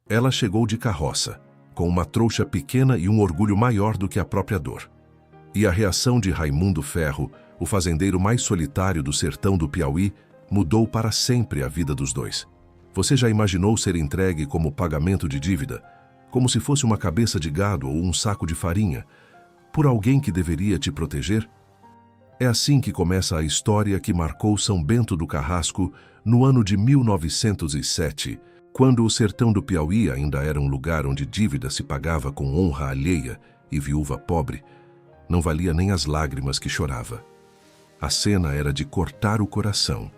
Ela chegou de carroça, com uma trouxa pequena e um orgulho maior do que a própria dor. E a reação de Raimundo Ferro, o fazendeiro mais solitário do sertão do Piauí, mudou para sempre a vida dos dois. Você já imaginou ser entregue como pagamento de dívida, como se fosse uma cabeça de gado ou um saco de farinha, por alguém que deveria te proteger? É assim que começa a história que marcou São Bento do Carrasco no ano de 1907, quando o sertão do Piauí ainda era um lugar onde dívida se pagava com honra alheia e viúva pobre não valia nem as lágrimas que chorava. A cena era de cortar o coração.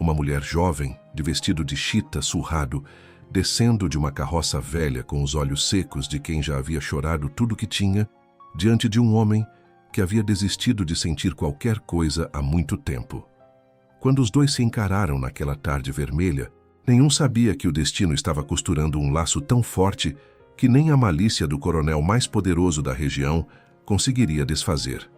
Uma mulher jovem, de vestido de chita surrado, descendo de uma carroça velha com os olhos secos de quem já havia chorado tudo que tinha, diante de um homem que havia desistido de sentir qualquer coisa há muito tempo. Quando os dois se encararam naquela tarde vermelha, nenhum sabia que o destino estava costurando um laço tão forte que nem a malícia do coronel mais poderoso da região conseguiria desfazer.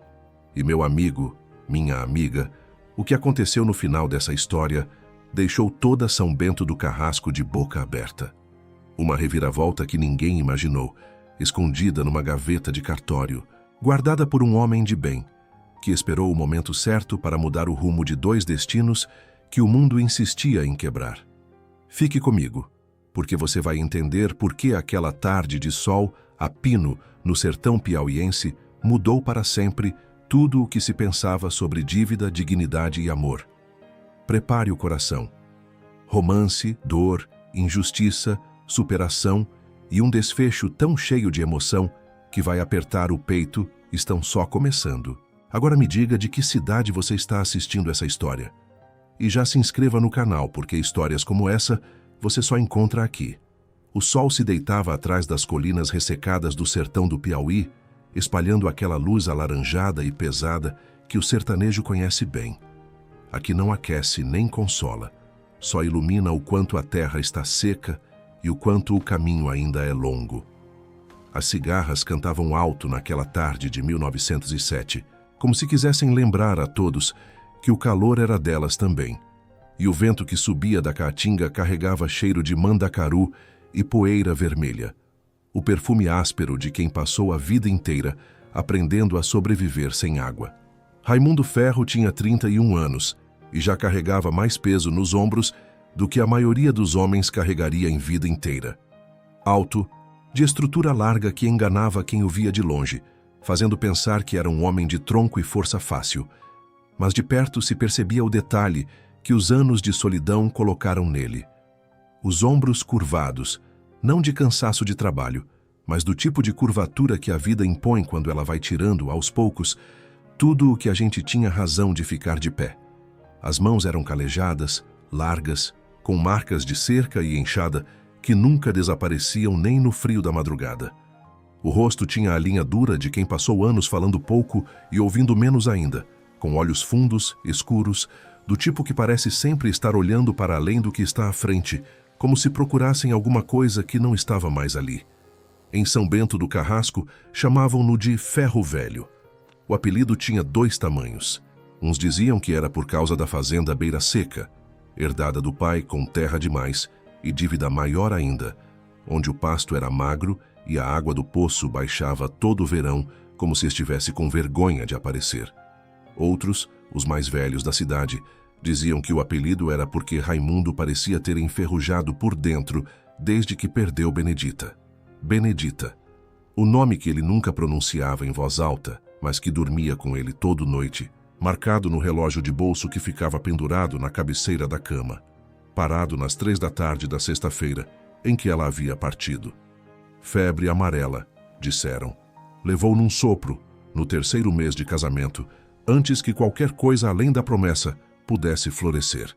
E meu amigo, minha amiga, o que aconteceu no final dessa história deixou toda São Bento do Carrasco de boca aberta. Uma reviravolta que ninguém imaginou, escondida numa gaveta de cartório, guardada por um homem de bem, que esperou o momento certo para mudar o rumo de dois destinos que o mundo insistia em quebrar. Fique comigo, porque você vai entender por que aquela tarde de sol a pino no sertão piauiense mudou para sempre tudo o que se pensava sobre dívida, dignidade e amor. Prepare o coração. Romance, dor, injustiça, superação e um desfecho tão cheio de emoção que vai apertar o peito estão só começando. Agora me diga de que cidade você está assistindo essa história. E já se inscreva no canal, porque histórias como essa você só encontra aqui. O sol se deitava atrás das colinas ressecadas do sertão do Piauí, espalhando aquela luz alaranjada e pesada que o sertanejo conhece bem. Aqui não aquece nem consola, só ilumina o quanto a terra está seca e o quanto o caminho ainda é longo. As cigarras cantavam alto naquela tarde de 1907, como se quisessem lembrar a todos que o calor era delas também, e o vento que subia da caatinga carregava cheiro de mandacaru e poeira vermelha, o perfume áspero de quem passou a vida inteira aprendendo a sobreviver sem água. Raimundo Ferro tinha 31 anos e já carregava mais peso nos ombros do que a maioria dos homens carregaria em vida inteira. Alto, de estrutura larga que enganava quem o via de longe, fazendo pensar que era um homem de tronco e força fácil. Mas de perto se percebia o detalhe que os anos de solidão colocaram nele. Os ombros curvados, não de cansaço de trabalho, mas do tipo de curvatura que a vida impõe quando ela vai tirando, aos poucos, tudo o que a gente tinha razão de ficar de pé. As mãos eram calejadas, largas, com marcas de cerca e enxada que nunca desapareciam nem no frio da madrugada. O rosto tinha a linha dura de quem passou anos falando pouco e ouvindo menos ainda, com olhos fundos, escuros, do tipo que parece sempre estar olhando para além do que está à frente, como se procurassem alguma coisa que não estava mais ali. Em São Bento do Carrasco, chamavam-no de Ferro Velho. O apelido tinha 2 tamanhos. Uns diziam que era por causa da fazenda Beira Seca, herdada do pai com terra demais e dívida maior ainda, onde o pasto era magro e a água do poço baixava todo o verão como se estivesse com vergonha de aparecer. Outros, os mais velhos da cidade, diziam que o apelido era porque Raimundo parecia ter enferrujado por dentro desde que perdeu Benedita. Benedita, o nome que ele nunca pronunciava em voz alta, mas que dormia com ele toda noite, marcado no relógio de bolso que ficava pendurado na cabeceira da cama, parado nas 3 da tarde da sexta-feira, em que ela havia partido. Febre amarela, disseram. Levou num sopro, no 3º mês de casamento, antes que qualquer coisa além da promessa pudesse florescer.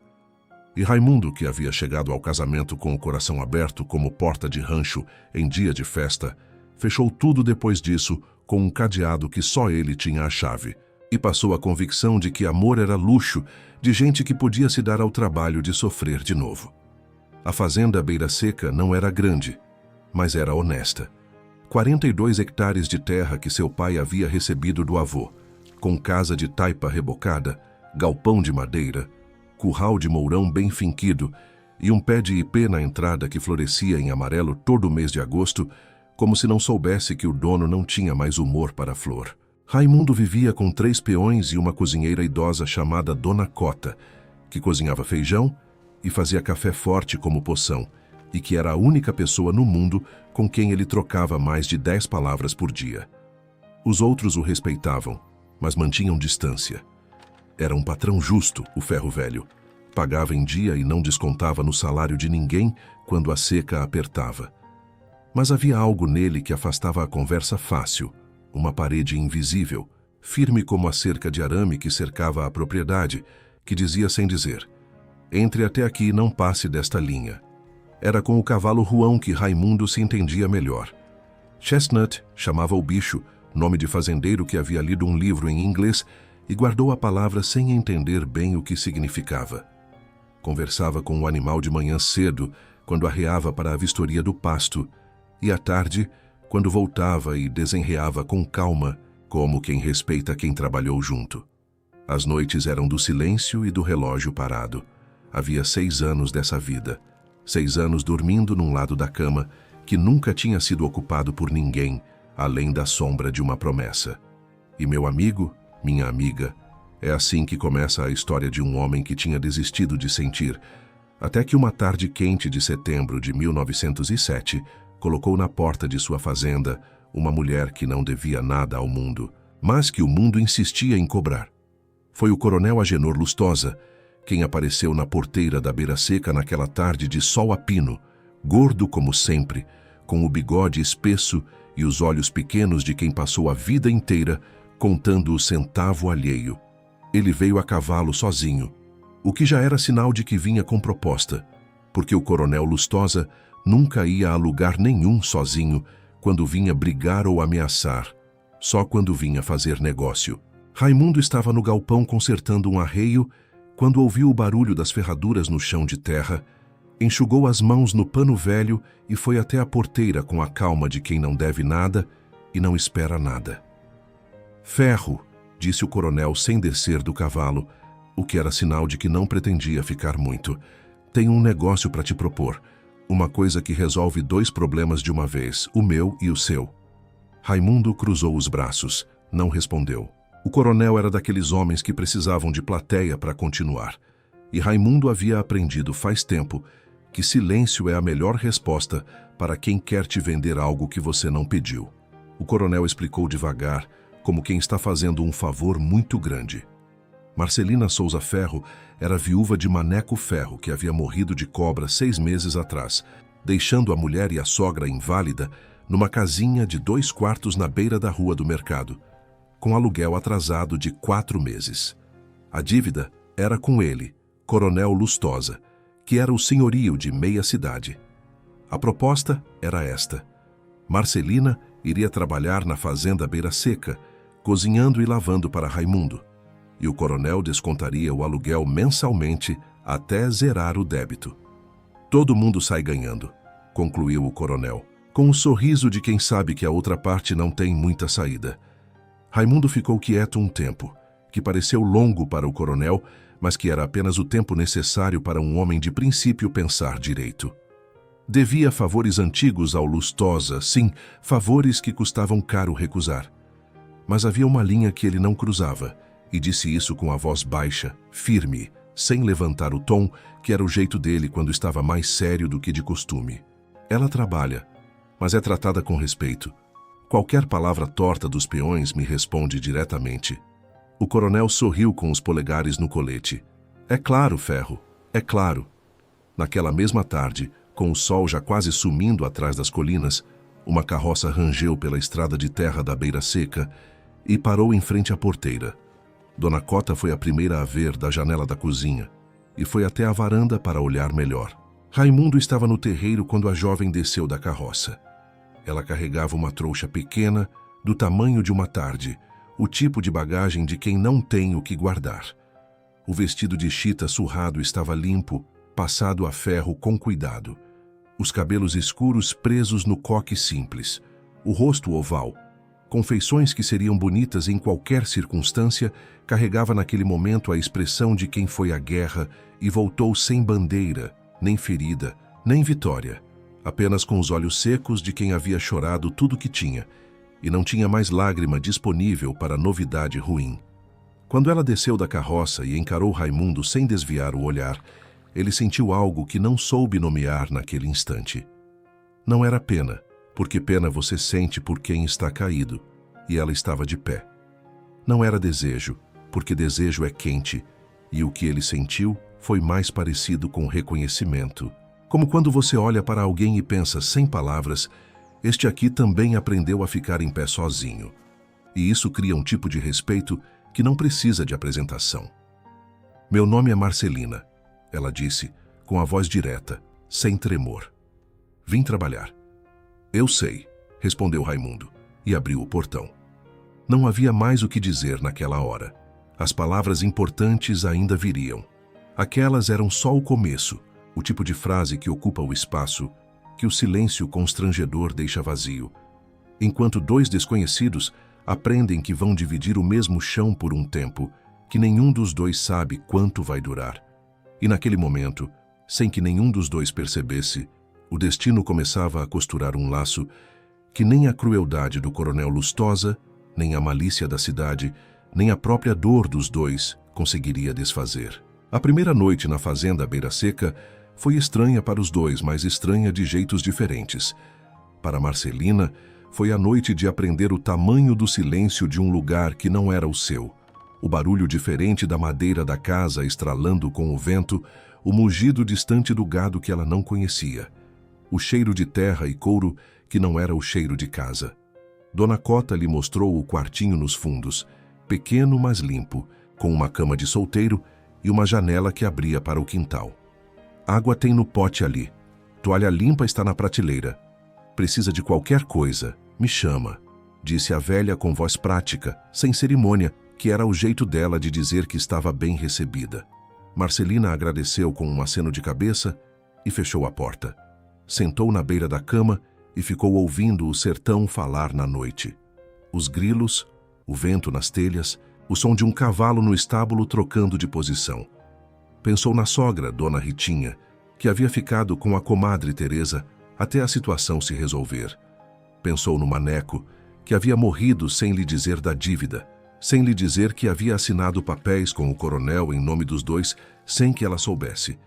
E Raimundo, que havia chegado ao casamento com o coração aberto como porta de rancho em dia de festa, fechou tudo depois disso com um cadeado que só ele tinha a chave, e passou a convicção de que amor era luxo de gente que podia se dar ao trabalho de sofrer de novo. A fazenda Beira Seca não era grande, mas era honesta. 42 hectares de terra que seu pai havia recebido do avô, com casa de taipa rebocada, galpão de madeira, curral de mourão bem finquido e um pé de ipê na entrada que florescia em amarelo todo o mês de agosto, como se não soubesse que o dono não tinha mais humor para a flor. Raimundo vivia com 3 peões e uma cozinheira idosa chamada Dona Cota, que cozinhava feijão e fazia café forte como poção, e que era a única pessoa no mundo com quem ele trocava mais de 10 palavras por dia. Os outros o respeitavam, mas mantinham distância. Era um patrão justo, o ferro velho. Pagava em dia e não descontava no salário de ninguém quando a seca apertava. Mas havia algo nele que afastava a conversa fácil, uma parede invisível, firme como a cerca de arame que cercava a propriedade, que dizia sem dizer: entre até aqui e não passe desta linha. Era com o cavalo Ruão que Raimundo se entendia melhor. Chestnut chamava o bicho, nome de fazendeiro que havia lido um livro em inglês e guardou a palavra sem entender bem o que significava. Conversava com o animal de manhã cedo, quando arreava para a vistoria do pasto, e à tarde, quando voltava e desenreava com calma, como quem respeita quem trabalhou junto. As noites eram do silêncio e do relógio parado. Havia 6 anos dessa vida. 6 anos dormindo num lado da cama, que nunca tinha sido ocupado por ninguém, além da sombra de uma promessa. E meu amigo, minha amiga, é assim que começa a história de um homem que tinha desistido de sentir, até que uma tarde quente de setembro de 1907 colocou na porta de sua fazenda uma mulher que não devia nada ao mundo, mas que o mundo insistia em cobrar. Foi o coronel Agenor Lustosa quem apareceu na porteira da Beira Seca naquela tarde de sol a pino, gordo como sempre, com o bigode espesso e os olhos pequenos de quem passou a vida inteira contando o centavo alheio. Ele veio a cavalo sozinho, o que já era sinal de que vinha com proposta, porque o coronel Lustosa nunca ia a lugar nenhum sozinho quando vinha brigar ou ameaçar, só quando vinha fazer negócio. Raimundo estava no galpão consertando um arreio quando ouviu o barulho das ferraduras no chão de terra, enxugou as mãos no pano velho e foi até a porteira com a calma de quem não deve nada e não espera nada. Ferro, disse o coronel sem descer do cavalo, o que era sinal de que não pretendia ficar muito. Tenho um negócio para te propor, uma coisa que resolve 2 problemas de uma vez, o meu e o seu. Raimundo cruzou os braços, não respondeu. O coronel era daqueles homens que precisavam de plateia para continuar, e Raimundo havia aprendido faz tempo que silêncio é a melhor resposta para quem quer te vender algo que você não pediu. O coronel explicou devagar, como quem está fazendo um favor muito grande. Marcelina Souza Ferro era viúva de Maneco Ferro, que havia morrido de cobra 6 meses atrás, deixando a mulher e a sogra inválida numa casinha de 2 quartos na beira da rua do mercado, com aluguel atrasado de 4 meses. A dívida era com ele, coronel Lustosa, que era o senhorio de meia cidade. A proposta era esta: Marcelina iria trabalhar na fazenda Beira Seca, cozinhando e lavando para Raimundo, e o coronel descontaria o aluguel mensalmente até zerar o débito. Todo mundo sai ganhando, concluiu o coronel, com o sorriso de quem sabe que a outra parte não tem muita saída. Raimundo ficou quieto um tempo, que pareceu longo para o coronel, mas que era apenas o tempo necessário para um homem de princípio pensar direito. Devia favores antigos ao Lustosa, sim, favores que custavam caro recusar. Mas havia uma linha que ele não cruzava, e disse isso com a voz baixa, firme, sem levantar o tom, que era o jeito dele quando estava mais sério do que de costume. Ela trabalha, mas é tratada com respeito. Qualquer palavra torta dos peões me responde diretamente. O coronel sorriu com os polegares no colete. É claro, Ferro, é claro. Naquela mesma tarde, com o sol já quase sumindo atrás das colinas, uma carroça rangeu pela estrada de terra da Beira Seca e parou em frente à porteira. Dona Cota foi a primeira a ver da janela da cozinha e foi até a varanda para olhar melhor. Raimundo estava no terreiro quando a jovem desceu da carroça. Ela carregava uma trouxa pequena, do tamanho de uma tarde, o tipo de bagagem de quem não tem o que guardar. O vestido de chita surrado estava limpo, passado a ferro com cuidado. Os cabelos escuros presos no coque simples, o rosto oval, com feições que seriam bonitas em qualquer circunstância, carregava naquele momento a expressão de quem foi à guerra e voltou sem bandeira, nem ferida, nem vitória, apenas com os olhos secos de quem havia chorado tudo o que tinha, e não tinha mais lágrima disponível para novidade ruim. Quando ela desceu da carroça e encarou Raimundo sem desviar o olhar, ele sentiu algo que não soube nomear naquele instante. Não era pena, porque pena você sente por quem está caído, e ela estava de pé. Não era desejo, porque desejo é quente, e o que ele sentiu foi mais parecido com reconhecimento. Como quando você olha para alguém e pensa sem palavras, este aqui também aprendeu a ficar em pé sozinho. E isso cria um tipo de respeito que não precisa de apresentação. Meu nome é Marcelina, ela disse, com a voz direta, sem tremor. Vim trabalhar. Eu sei, respondeu Raimundo, e abriu o portão. Não havia mais o que dizer naquela hora. As palavras importantes ainda viriam. Aquelas eram só o começo, o tipo de frase que ocupa o espaço, que o silêncio constrangedor deixa vazio. Enquanto dois desconhecidos aprendem que vão dividir o mesmo chão por um tempo, que nenhum dos dois sabe quanto vai durar. E naquele momento, sem que nenhum dos dois percebesse, o destino começava a costurar um laço que nem a crueldade do coronel Lustosa, nem a malícia da cidade, nem a própria dor dos dois conseguiria desfazer. A primeira noite na fazenda à beira seca foi estranha para os dois, mas estranha de jeitos diferentes. Para Marcelina, foi a noite de aprender o tamanho do silêncio de um lugar que não era o seu. O barulho diferente da madeira da casa estralando com o vento, o mugido distante do gado que ela não conhecia. O cheiro de terra e couro que não era o cheiro de casa. Dona Cota lhe mostrou o quartinho nos fundos, pequeno mas limpo, com uma cama de solteiro e uma janela que abria para o quintal. Água tem no pote ali. Toalha limpa está na prateleira. Precisa de qualquer coisa, me chama, disse a velha com voz prática, sem cerimônia, que era o jeito dela de dizer que estava bem recebida. Marcelina agradeceu com um aceno de cabeça e fechou a porta. Sentou na beira da cama e ficou ouvindo o sertão falar na noite. Os grilos, o vento nas telhas, o som de um cavalo no estábulo trocando de posição. Pensou na sogra, Dona Ritinha, que havia ficado com a comadre Teresa até a situação se resolver. Pensou no Maneco, que havia morrido sem lhe dizer da dívida, sem lhe dizer que havia assinado papéis com o coronel em nome dos dois, sem que ela soubesse.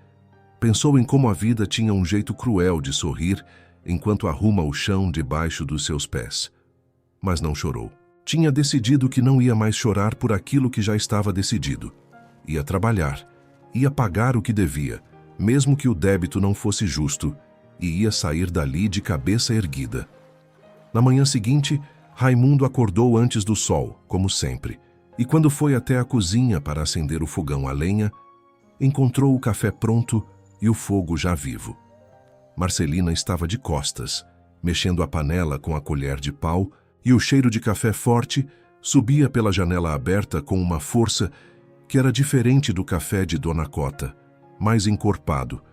Pensou em como a vida tinha um jeito cruel de sorrir enquanto arruma o chão debaixo dos seus pés. Mas não chorou. Tinha decidido que não ia mais chorar por aquilo que já estava decidido. Ia trabalhar, ia pagar o que devia, mesmo que o débito não fosse justo, e ia sair dali de cabeça erguida. Na manhã seguinte, Raimundo acordou antes do sol, como sempre, e quando foi até a cozinha para acender o fogão a lenha, encontrou o café pronto e o fogo já vivo. Marcelina estava de costas, mexendo a panela com a colher de pau, e o cheiro de café forte subia pela janela aberta com uma força que era diferente do café de Dona Cota, mais encorpado,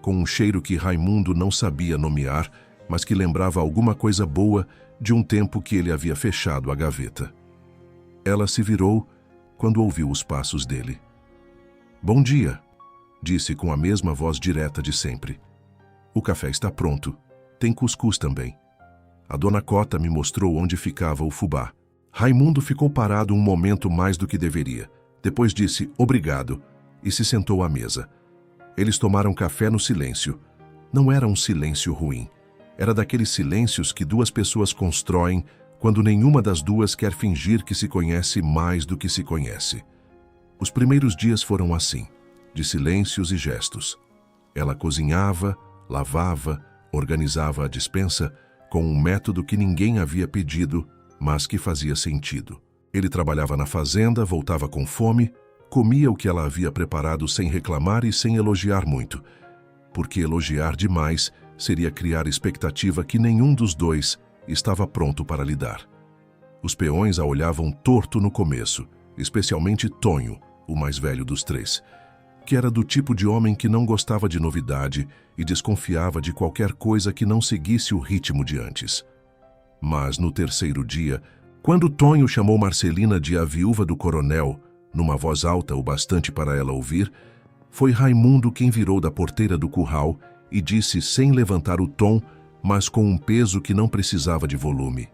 com um cheiro que Raimundo não sabia nomear, mas que lembrava alguma coisa boa de um tempo que ele havia fechado a gaveta. Ela se virou quando ouviu os passos dele. "Bom dia", disse com a mesma voz direta de sempre. "O café está pronto. Tem cuscuz também. A Dona Cota me mostrou onde ficava o fubá." Raimundo ficou parado um momento mais do que deveria. Depois disse "obrigado" e se sentou à mesa. Eles tomaram café no silêncio. Não era um silêncio ruim. Era daqueles silêncios que duas pessoas constroem quando nenhuma das duas quer fingir que se conhece mais do que se conhece. Os primeiros dias foram assim, de silêncios e gestos. Ela cozinhava, lavava, organizava a despensa com um método que ninguém havia pedido, mas que fazia sentido. Ele trabalhava na fazenda, voltava com fome, comia o que ela havia preparado sem reclamar e sem elogiar muito, porque elogiar demais seria criar expectativa que nenhum dos dois estava pronto para lidar. Os peões a olhavam torto no começo, especialmente Tonho, o mais velho dos três, que era do tipo de homem que não gostava de novidade e desconfiava de qualquer coisa que não seguisse o ritmo de antes. Mas no terceiro dia, quando Tonho chamou Marcelina de a viúva do coronel, numa voz alta o bastante para ela ouvir, Foi Raimundo quem virou da porteira do curral e disse sem levantar o tom, mas com um peso que não precisava de volume: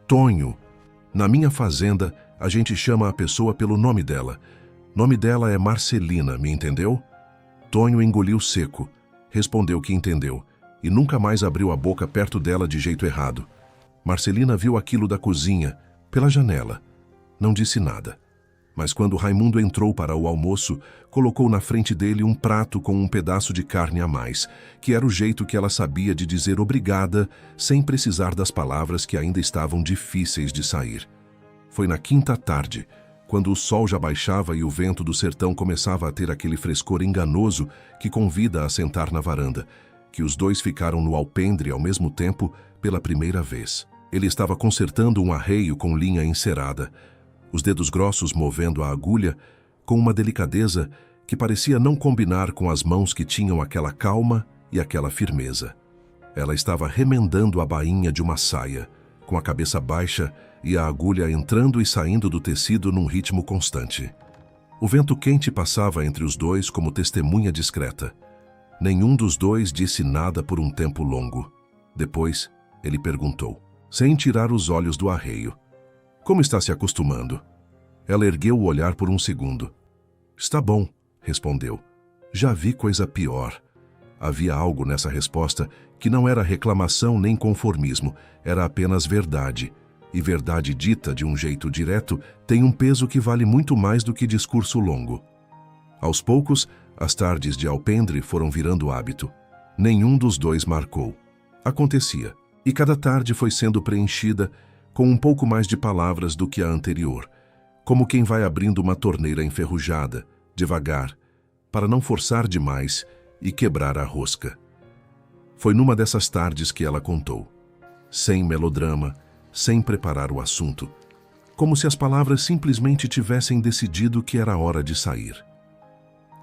Tonho, na minha fazenda a gente chama a pessoa pelo nome dela. Nome dela é Marcelina, me entendeu? Tonho engoliu seco, respondeu que entendeu, e nunca mais abriu a boca perto dela de jeito errado. Marcelina viu aquilo da cozinha, pela janela. Não disse nada. Mas quando Raimundo entrou para o almoço, colocou na frente dele um prato com um pedaço de carne a mais, que era o jeito que ela sabia de dizer obrigada, sem precisar das palavras que ainda estavam difíceis de sair. Foi na quinta tarde, quando o sol já baixava e o vento do sertão começava a ter aquele frescor enganoso que convida a sentar na varanda, que os dois ficaram no alpendre ao mesmo tempo pela primeira vez. Ele estava consertando um arreio com linha encerada, os dedos grossos movendo a agulha com uma delicadeza que parecia não combinar com as mãos que tinham aquela calma e aquela firmeza. Ela estava remendando a bainha de uma saia, com a cabeça baixa e a agulha entrando e saindo do tecido num ritmo constante. O vento quente passava entre os dois como testemunha discreta. Nenhum dos dois disse nada por um tempo longo. Depois, ele perguntou, sem tirar os olhos do arreio: Como está se acostumando? Ela ergueu o olhar por um segundo. Está bom, respondeu. Já vi coisa pior. Havia algo nessa resposta que não era reclamação nem conformismo, era apenas verdade. E verdade dita de um jeito direto tem um peso que vale muito mais do que discurso longo. Aos poucos, as tardes de alpendre foram virando hábito. Nenhum dos dois marcou. Acontecia, e cada tarde foi sendo preenchida com um pouco mais de palavras do que a anterior, como quem vai abrindo uma torneira enferrujada, devagar, para não forçar demais e quebrar a rosca. Foi numa dessas tardes que ela contou, sem melodrama, sem preparar o assunto, como se as palavras simplesmente tivessem decidido que era hora de sair.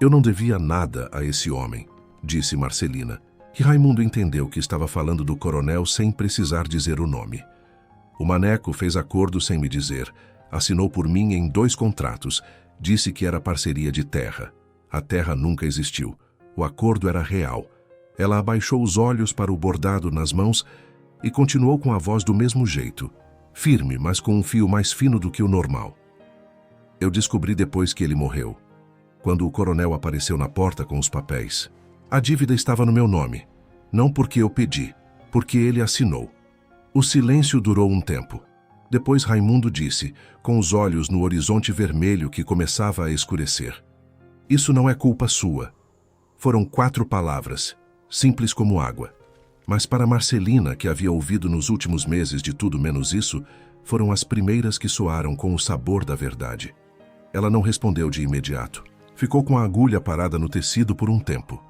Eu não devia nada a esse homem, disse Marcelina, que Raimundo entendeu que estava falando do coronel sem precisar dizer o nome. O Maneco fez acordo sem me dizer, assinou por mim em 2 contratos, disse que era parceria de terra. A terra nunca existiu, o acordo era real. Ela abaixou os olhos para o bordado nas mãos e continuou com a voz do mesmo jeito, firme, mas com um fio mais fino do que o normal. Eu descobri depois que ele morreu, quando o coronel apareceu na porta com os papéis. A dívida estava no meu nome, não porque eu pedi, porque ele assinou. O silêncio durou um tempo. Depois Raimundo disse, com os olhos no horizonte vermelho que começava a escurecer: Isso não é culpa sua. Foram 4 palavras, simples como água. Mas para Marcelina, que havia ouvido nos últimos meses de tudo menos isso, foram as primeiras que soaram com o sabor da verdade. Ela não respondeu de imediato. Ficou com a agulha parada no tecido por um tempo.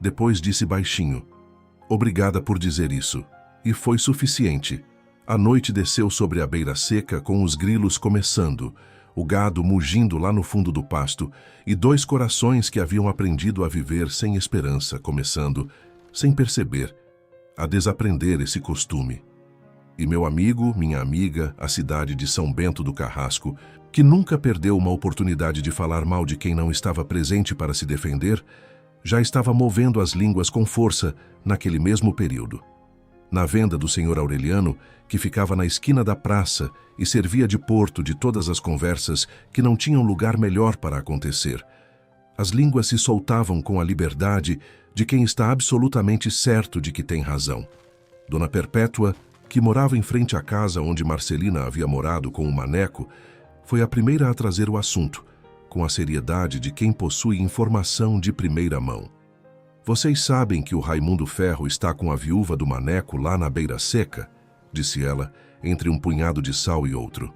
Depois disse baixinho: Obrigada por dizer isso. E foi suficiente. A noite desceu sobre a beira seca com os grilos começando, o gado mugindo lá no fundo do pasto e 2 corações que haviam aprendido a viver sem esperança começando, sem perceber, a desaprender esse costume. E meu amigo, minha amiga, a cidade de São Bento do Carrasco, que nunca perdeu uma oportunidade de falar mal de quem não estava presente para se defender, já estava movendo as línguas com força naquele mesmo período. Na venda do senhor Aureliano, que ficava na esquina da praça e servia de porto de todas as conversas que não tinham lugar melhor para acontecer, as línguas se soltavam com a liberdade de quem está absolutamente certo de que tem razão. Dona Perpétua, que morava em frente à casa onde Marcelina havia morado com o Maneco, foi a primeira a trazer o assunto, com a seriedade de quem possui informação de primeira mão. Vocês sabem que o Raimundo Ferro está com a viúva do Maneco lá na beira seca? Disse ela, entre um punhado de sal e outro.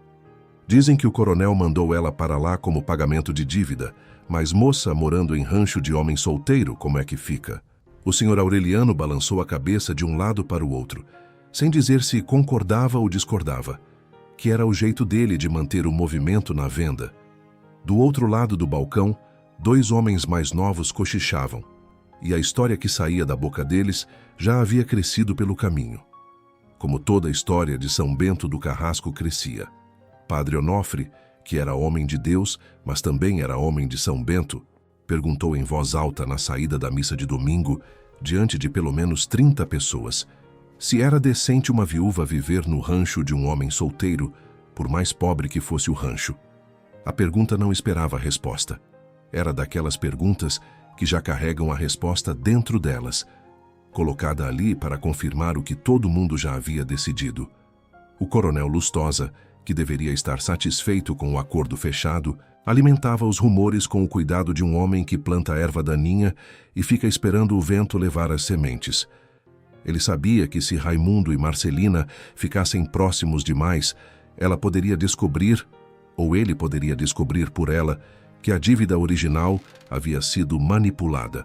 Dizem que o coronel mandou ela para lá como pagamento de dívida, mas moça morando em rancho de homem solteiro, como é que fica? O senhor Aureliano balançou a cabeça de um lado para o outro, sem dizer se concordava ou discordava, que era o jeito dele de manter o movimento na venda. Do outro lado do balcão, 2 homens mais novos cochichavam, e a história que saía da boca deles já havia crescido pelo caminho. Como toda a história de São Bento do Carrasco crescia. Padre Onofre, que era homem de Deus, mas também era homem de São Bento, perguntou em voz alta na saída da missa de domingo, diante de pelo menos 30 pessoas, se era decente uma viúva viver no rancho de um homem solteiro, por mais pobre que fosse o rancho. A pergunta não esperava a resposta. Era daquelas perguntas que já carregam a resposta dentro delas, colocada ali para confirmar o que todo mundo já havia decidido. O coronel Lustosa, que deveria estar satisfeito com o acordo fechado, alimentava os rumores com o cuidado de um homem que planta erva daninha e fica esperando o vento levar as sementes. Ele sabia que se Raimundo e Marcelina ficassem próximos demais, ela poderia descobrir, ou ele poderia descobrir por ela, que a dívida original havia sido manipulada.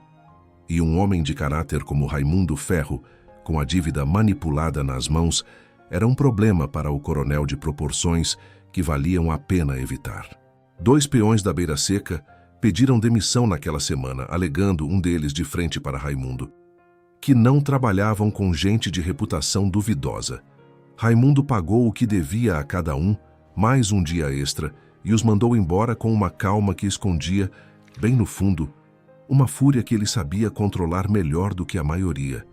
E um homem de caráter como Raimundo Ferro, com a dívida manipulada nas mãos, era um problema para o coronel de proporções que valiam a pena evitar. 2 peões da Beira Seca pediram demissão naquela semana, alegando, um deles de frente para Raimundo, que não trabalhavam com gente de reputação duvidosa. Raimundo pagou o que devia a cada um, mais um dia extra, e os mandou embora com uma calma que escondia, bem no fundo, uma fúria que ele sabia controlar melhor do que a maioria.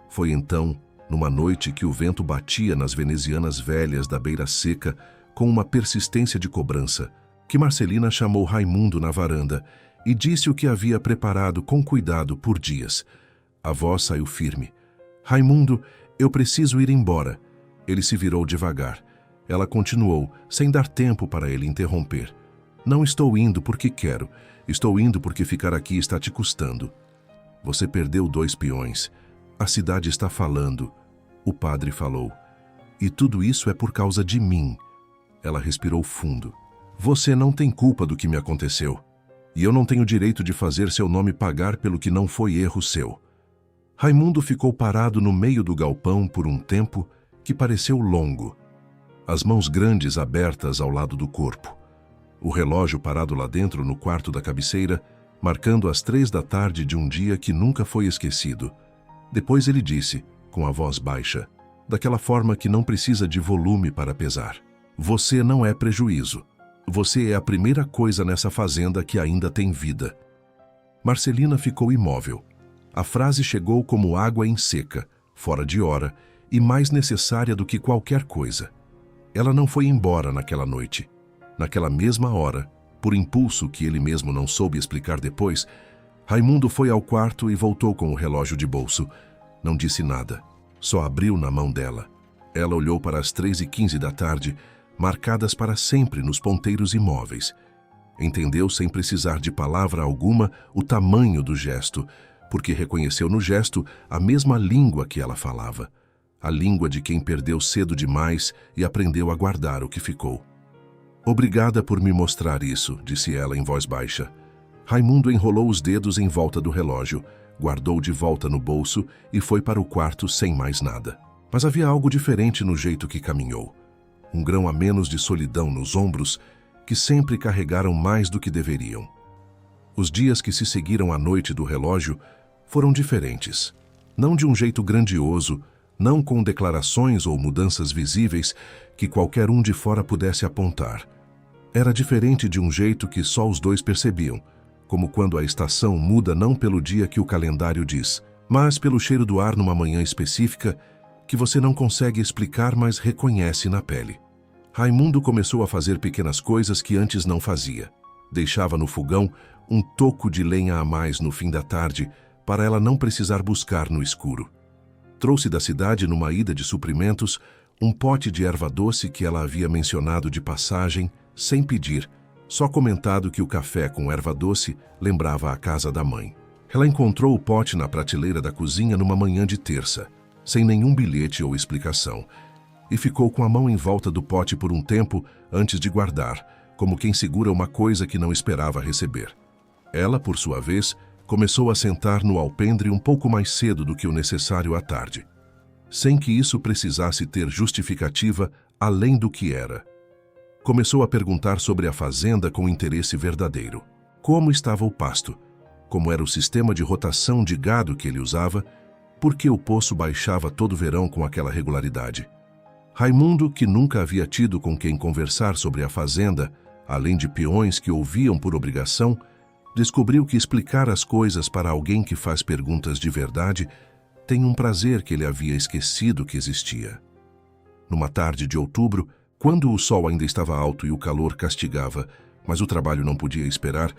Foi então, numa noite que o vento batia nas venezianas velhas da Beira Seca com uma persistência de cobrança, que Marcelina chamou Raimundo na varanda e disse o que havia preparado com cuidado por dias. A voz saiu firme. "Raimundo, eu preciso ir embora." Ele se virou devagar. Ela continuou, sem dar tempo para ele interromper. "Não estou indo porque quero. Estou indo porque ficar aqui está te custando. Você perdeu 2 peões. A cidade está falando." O padre falou. "E tudo isso é por causa de mim." Ela respirou fundo. "Você não tem culpa do que me aconteceu. E eu não tenho direito de fazer seu nome pagar pelo que não foi erro seu." Raimundo ficou parado no meio do galpão por um tempo que pareceu longo. As mãos grandes abertas ao lado do corpo. O relógio parado lá dentro no quarto da cabeceira, marcando as 3 da tarde de um dia que nunca foi esquecido. Depois ele disse, com a voz baixa, daquela forma que não precisa de volume para pesar: "Você não é prejuízo. Você é a primeira coisa nessa fazenda que ainda tem vida." Marcelina ficou imóvel. A frase chegou como água em seca, fora de hora e mais necessária do que qualquer coisa. Ela não foi embora naquela noite. Naquela mesma hora, por impulso que ele mesmo não soube explicar depois, Raimundo foi ao quarto e voltou com o relógio de bolso. Não disse nada, só abriu na mão dela. Ela olhou para as 3h15 da tarde, marcadas para sempre nos ponteiros imóveis. Entendeu sem precisar de palavra alguma o tamanho do gesto, porque reconheceu no gesto a mesma língua que ela falava. A língua de quem perdeu cedo demais e aprendeu a guardar o que ficou. "Obrigada por me mostrar isso", disse ela em voz baixa. Raimundo enrolou os dedos em volta do relógio, guardou de volta no bolso e foi para o quarto sem mais nada. Mas havia algo diferente no jeito que caminhou. Um grão a menos de solidão nos ombros, que sempre carregaram mais do que deveriam. Os dias que se seguiram à noite do relógio foram diferentes. Não de um jeito grandioso, não com declarações ou mudanças visíveis que qualquer um de fora pudesse apontar. Era diferente de um jeito que só os dois percebiam, como quando a estação muda não pelo dia que o calendário diz, mas pelo cheiro do ar numa manhã específica que você não consegue explicar, mas reconhece na pele. Raimundo começou a fazer pequenas coisas que antes não fazia. Deixava no fogão um toco de lenha a mais no fim da tarde para ela não precisar buscar no escuro. Trouxe da cidade, numa ida de suprimentos, um pote de erva doce que ela havia mencionado de passagem, sem pedir, só comentado que o café com erva doce lembrava a casa da mãe. Ela encontrou o pote na prateleira da cozinha numa manhã de terça, sem nenhum bilhete ou explicação, e ficou com a mão em volta do pote por um tempo antes de guardar, como quem segura uma coisa que não esperava receber. Ela, por sua vez, começou a sentar no alpendre um pouco mais cedo do que o necessário à tarde, sem que isso precisasse ter justificativa além do que era. Começou a perguntar sobre a fazenda com interesse verdadeiro. Como estava o pasto? Como era o sistema de rotação de gado que ele usava? Por que o poço baixava todo verão com aquela regularidade? Raimundo, que nunca havia tido com quem conversar sobre a fazenda, além de peões que ouviam por obrigação, Descobriu que explicar as coisas para alguém que faz perguntas de verdade tem um prazer que ele havia esquecido que existia. Numa tarde de outubro, quando o sol ainda estava alto e o calor castigava, mas o trabalho não podia esperar,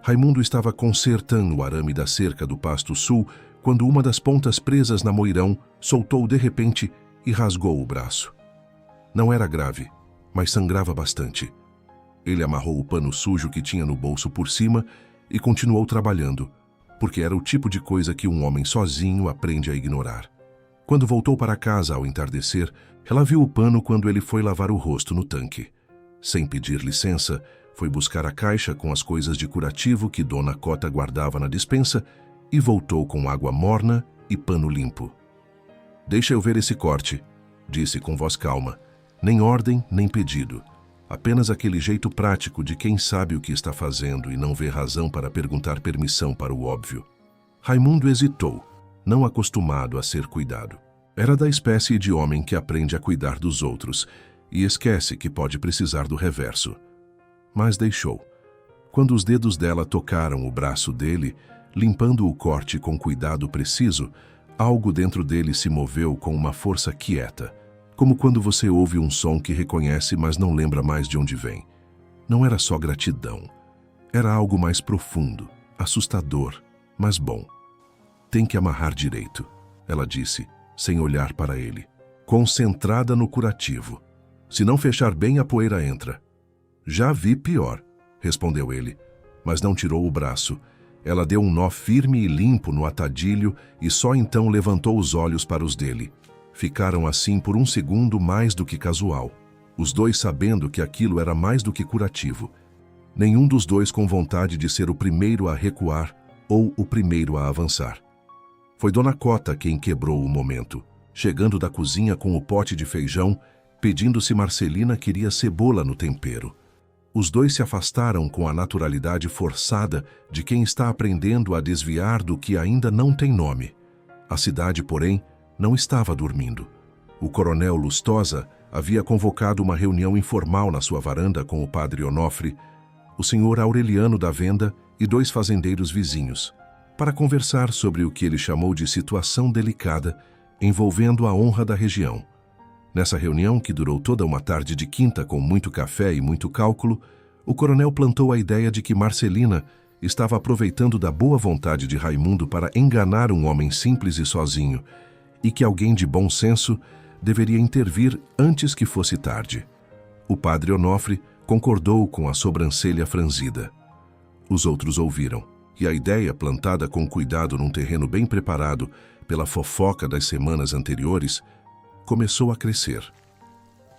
Raimundo estava consertando o arame da cerca do pasto sul quando uma das pontas presas na moirão soltou de repente e rasgou o braço. Não era grave, mas sangrava bastante. Ele amarrou o pano sujo que tinha no bolso por cima e continuou trabalhando, porque era o tipo de coisa que um homem sozinho aprende a ignorar. Quando voltou para casa ao entardecer, ela viu o pano quando ele foi lavar o rosto no tanque. Sem pedir licença, foi buscar a caixa com as coisas de curativo que Dona Cota guardava na despensa e voltou com água morna e pano limpo. "Deixa eu ver esse corte", disse com voz calma. Nem ordem, nem pedido. Apenas aquele jeito prático de quem sabe o que está fazendo e não vê razão para perguntar permissão para o óbvio. Raimundo hesitou, não acostumado a ser cuidado. Era da espécie de homem que aprende a cuidar dos outros e esquece que pode precisar do reverso. Mas deixou. Quando os dedos dela tocaram o braço dele, limpando o corte com cuidado preciso, algo dentro dele se moveu com uma força quieta, como quando você ouve um som que reconhece, mas não lembra mais de onde vem. Não era só gratidão. Era algo mais profundo, assustador, mas bom. "Tem que amarrar direito", ela disse, sem olhar para ele, concentrada no curativo. "Se não fechar bem, a poeira entra." "Já vi pior", respondeu ele, mas não tirou o braço. Ela deu um nó firme e limpo no atadilho e só então levantou os olhos para os dele. Ficaram assim por um segundo mais do que casual, os dois sabendo que aquilo era mais do que curativo. Nenhum dos dois com vontade de ser o primeiro a recuar ou o primeiro a avançar. Foi Dona Cota quem quebrou o momento, chegando da cozinha com o pote de feijão, pedindo se Marcelina queria cebola no tempero. Os dois se afastaram com a naturalidade forçada de quem está aprendendo a desviar do que ainda não tem nome. A cidade, porém, não estava dormindo. O coronel Lustosa havia convocado uma reunião informal na sua varanda com o padre Onofre, o senhor Aureliano da Venda e 2 fazendeiros vizinhos, para conversar sobre o que ele chamou de situação delicada envolvendo a honra da região. Nessa reunião, que durou toda uma tarde de quinta com muito café e muito cálculo, o coronel plantou a ideia de que Marcelina estava aproveitando da boa vontade de Raimundo para enganar um homem simples e sozinho, e que alguém de bom senso deveria intervir antes que fosse tarde. O padre Onofre concordou com a sobrancelha franzida. Os outros ouviram, e a ideia, plantada com cuidado num terreno bem preparado pela fofoca das semanas anteriores, começou a crescer.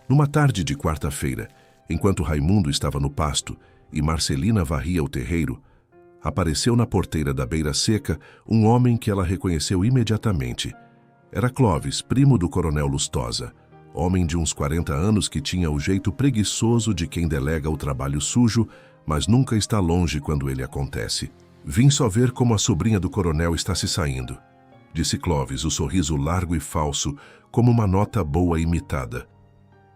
Numa tarde de quarta-feira, enquanto Raimundo estava no pasto e Marcelina varria o terreiro, apareceu na porteira da beira seca um homem que ela reconheceu imediatamente. Era Clóvis, primo do coronel Lustosa, homem de uns 40 anos que tinha o jeito preguiçoso de quem delega o trabalho sujo, mas nunca está longe quando ele acontece. "Vim só ver como a sobrinha do coronel está se saindo", disse Clóvis, o sorriso largo e falso, como uma nota boa imitada.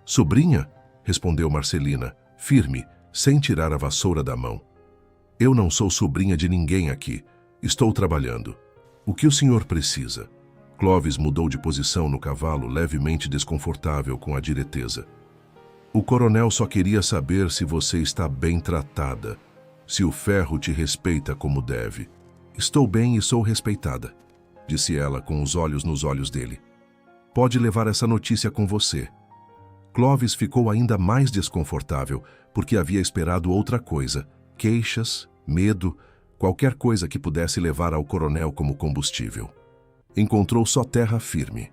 "Sobrinha?", respondeu Marcelina, firme, sem tirar a vassoura da mão. "Eu não sou sobrinha de ninguém aqui. Estou trabalhando. O que o senhor precisa?" Clóvis mudou de posição no cavalo, levemente desconfortável com a direteza. "O coronel só queria saber se você está bem tratada, se o ferro te respeita como deve." "Estou bem e sou respeitada", disse ela com os olhos nos olhos dele. "Pode levar essa notícia com você." Clóvis ficou ainda mais desconfortável, porque havia esperado outra coisa, queixas, medo, qualquer coisa que pudesse levar ao coronel como combustível. Encontrou só terra firme.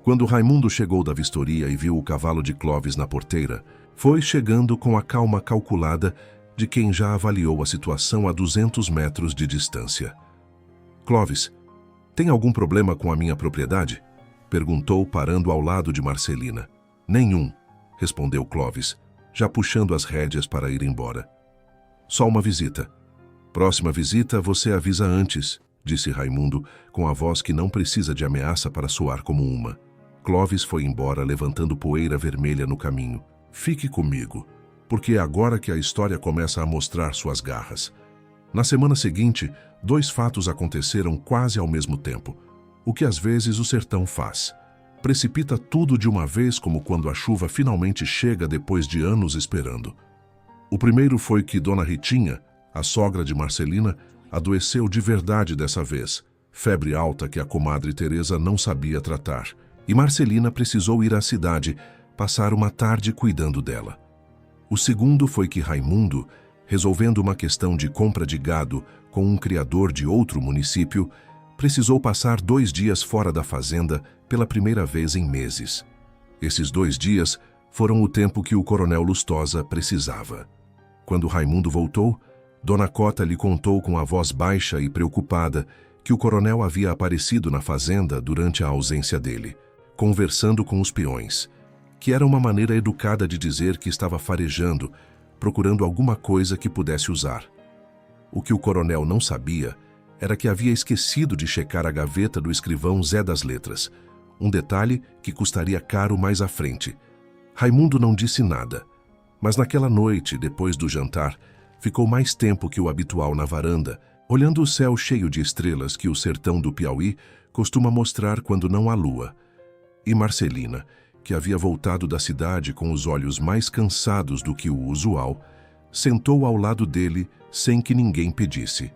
Quando Raimundo chegou da vistoria e viu o cavalo de Clóvis na porteira, foi chegando com a calma calculada de quem já avaliou a situação a 200 metros de distância. "Clóvis, tem algum problema com a minha propriedade?", perguntou, parando ao lado de Marcelina. "Nenhum", respondeu Clóvis, já puxando as rédeas para ir embora. "Só uma visita. Próxima visita você avisa antes", disse Raimundo, com a voz que não precisa de ameaça para soar como uma. Clóvis foi embora, levantando poeira vermelha no caminho. "Fique comigo, porque é agora que a história começa a mostrar suas garras." Na semana seguinte, 2 fatos aconteceram quase ao mesmo tempo, o que às vezes o sertão faz. Precipita tudo de uma vez, como quando a chuva finalmente chega depois de anos esperando. O primeiro foi que Dona Ritinha, a sogra de Marcelina, adoeceu de verdade dessa vez, febre alta que a comadre Teresa não sabia tratar, e Marcelina precisou ir à cidade, passar uma tarde cuidando dela. O segundo foi que Raimundo, resolvendo uma questão de compra de gado com um criador de outro município, precisou passar 2 dias fora da fazenda pela primeira vez em meses. Esses 2 dias foram o tempo que o coronel Lustosa precisava. Quando Raimundo voltou, Dona Cota lhe contou com a voz baixa e preocupada que o coronel havia aparecido na fazenda durante a ausência dele, conversando com os peões, que era uma maneira educada de dizer que estava farejando, procurando alguma coisa que pudesse usar. O que o coronel não sabia era que havia esquecido de checar a gaveta do escrivão Zé das Letras, um detalhe que custaria caro mais à frente. Raimundo não disse nada, mas naquela noite, depois do jantar, ficou mais tempo que o habitual na varanda, olhando o céu cheio de estrelas que o sertão do Piauí costuma mostrar quando não há lua. E Marcelina, que havia voltado da cidade com os olhos mais cansados do que o usual, sentou ao lado dele sem que ninguém pedisse.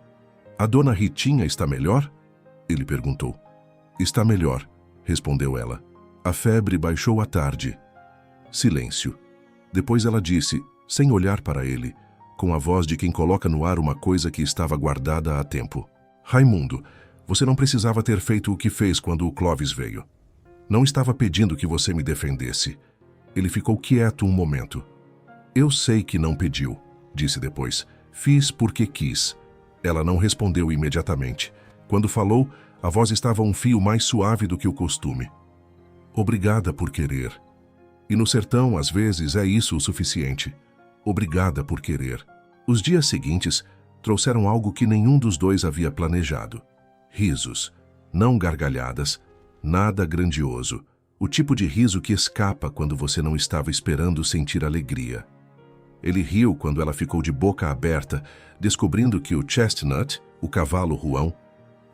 "A Dona Ritinha está melhor?" ele perguntou. "Está melhor", respondeu ela. "A febre baixou à tarde." Silêncio. Depois ela disse, sem olhar para ele, com a voz de quem coloca no ar uma coisa que estava guardada há tempo. "Raimundo, você não precisava ter feito o que fez quando o Clóvis veio. Não estava pedindo que você me defendesse." Ele ficou quieto um momento. "Eu sei que não pediu", disse depois. "Fiz porque quis." Ela não respondeu imediatamente. Quando falou, a voz estava um fio mais suave do que o costume. "Obrigada por querer. E no sertão, às vezes, é isso o suficiente. Obrigada por querer." Os dias seguintes trouxeram algo que nenhum dos dois havia planejado. Risos, não gargalhadas, nada grandioso. O tipo de riso que escapa quando você não estava esperando sentir alegria. Ele riu quando ela ficou de boca aberta, descobrindo que o Chestnut, o cavalo ruão,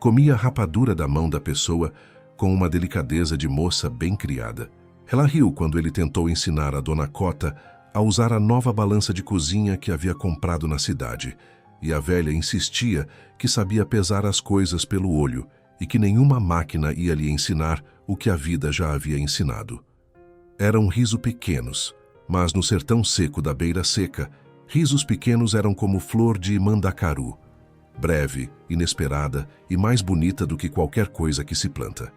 comia a rapadura da mão da pessoa com uma delicadeza de moça bem criada. Ela riu quando ele tentou ensinar a Dona Cota a usar a nova balança de cozinha que havia comprado na cidade, e a velha insistia que sabia pesar as coisas pelo olho e que nenhuma máquina ia lhe ensinar o que a vida já havia ensinado. Eram risos pequenos, mas no sertão seco da beira seca, risos pequenos eram como flor de mandacaru, breve, inesperada e mais bonita do que qualquer coisa que se planta.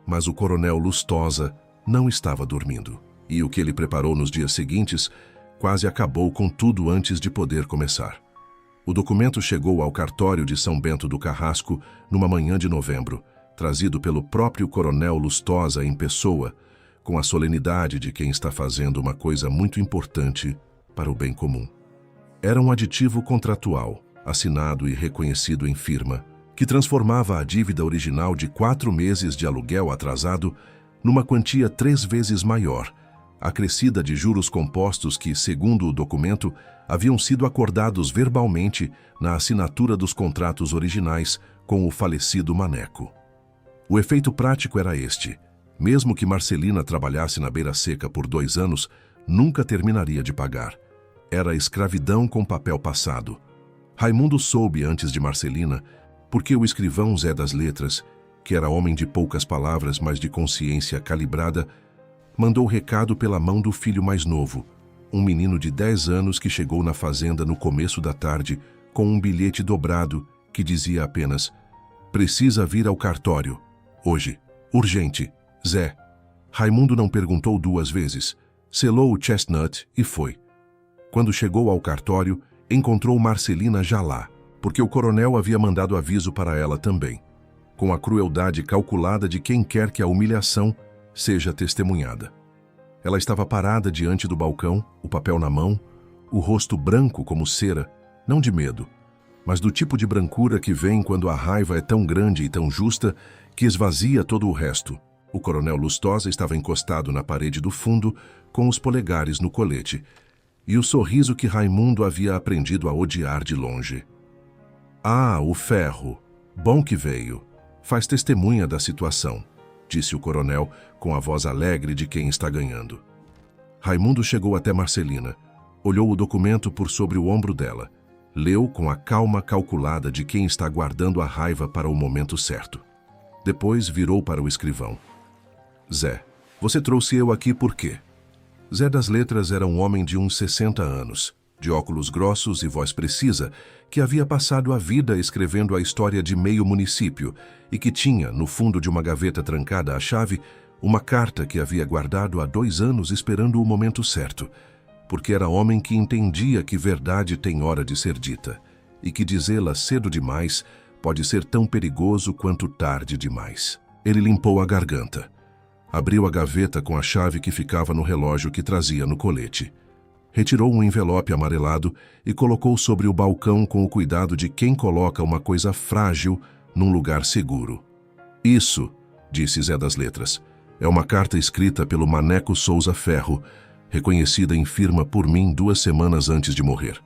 Mas o coronel Lustosa não estava dormindo, e o que ele preparou nos dias seguintes quase acabou com tudo antes de poder começar. O documento chegou ao cartório de São Bento do Carrasco numa manhã de novembro, trazido pelo próprio coronel Lustosa em pessoa, com a solenidade de quem está fazendo uma coisa muito importante para o bem comum. Era um aditivo contratual, assinado e reconhecido em firma, que transformava a dívida original de 4 meses de aluguel atrasado numa quantia 3 vezes maior, acrescida de juros compostos que, segundo o documento, haviam sido acordados verbalmente na assinatura dos contratos originais com o falecido Maneco. O efeito prático era este: mesmo que Marcelina trabalhasse na beira seca por 2 anos, nunca terminaria de pagar. Era escravidão com papel passado. Raimundo soube antes de Marcelina, porque o escrivão Zé das Letras, que era homem de poucas palavras, mas de consciência calibrada, mandou recado pela mão do filho mais novo, um menino de 10 anos que chegou na fazenda no começo da tarde com um bilhete dobrado que dizia apenas: "Precisa vir ao cartório. Hoje. Urgente. Zé." Raimundo não perguntou 2 vezes. Selou o Chestnut e foi. Quando chegou ao cartório, encontrou Marcelina já lá, porque o coronel havia mandado aviso para ela também, com a crueldade calculada de quem quer que a humilhação seja testemunhada. Ela estava parada diante do balcão, o papel na mão, o rosto branco como cera, não de medo, mas do tipo de brancura que vem quando a raiva é tão grande e tão justa que esvazia todo o resto. O coronel Lustosa estava encostado na parede do fundo, com os polegares no colete, e o sorriso que Raimundo havia aprendido a odiar de longe. Ah, o ferro. Bom que veio. Faz testemunha da situação, disse o coronel com a voz alegre de quem está ganhando. Raimundo chegou até Marcelina, olhou o documento por sobre o ombro dela, leu com a calma calculada de quem está guardando a raiva para o momento certo. Depois virou para o escrivão. Zé, você trouxe eu aqui por quê? Zé das Letras era um homem de uns 60 anos, de óculos grossos e voz precisa, que havia passado a vida escrevendo a história de meio município e que tinha, no fundo de uma gaveta trancada à chave, uma carta que havia guardado há 2 anos esperando o momento certo, porque era homem que entendia que verdade tem hora de ser dita e que dizê-la cedo demais pode ser tão perigoso quanto tarde demais. Ele limpou a garganta. Abriu a gaveta com a chave que ficava no relógio que trazia no colete. Retirou um envelope amarelado e colocou sobre o balcão com o cuidado de quem coloca uma coisa frágil num lugar seguro. Isso, disse Zé das Letras, é uma carta escrita pelo Maneco Souza Ferro, reconhecida em firma por mim 2 semanas antes de morrer.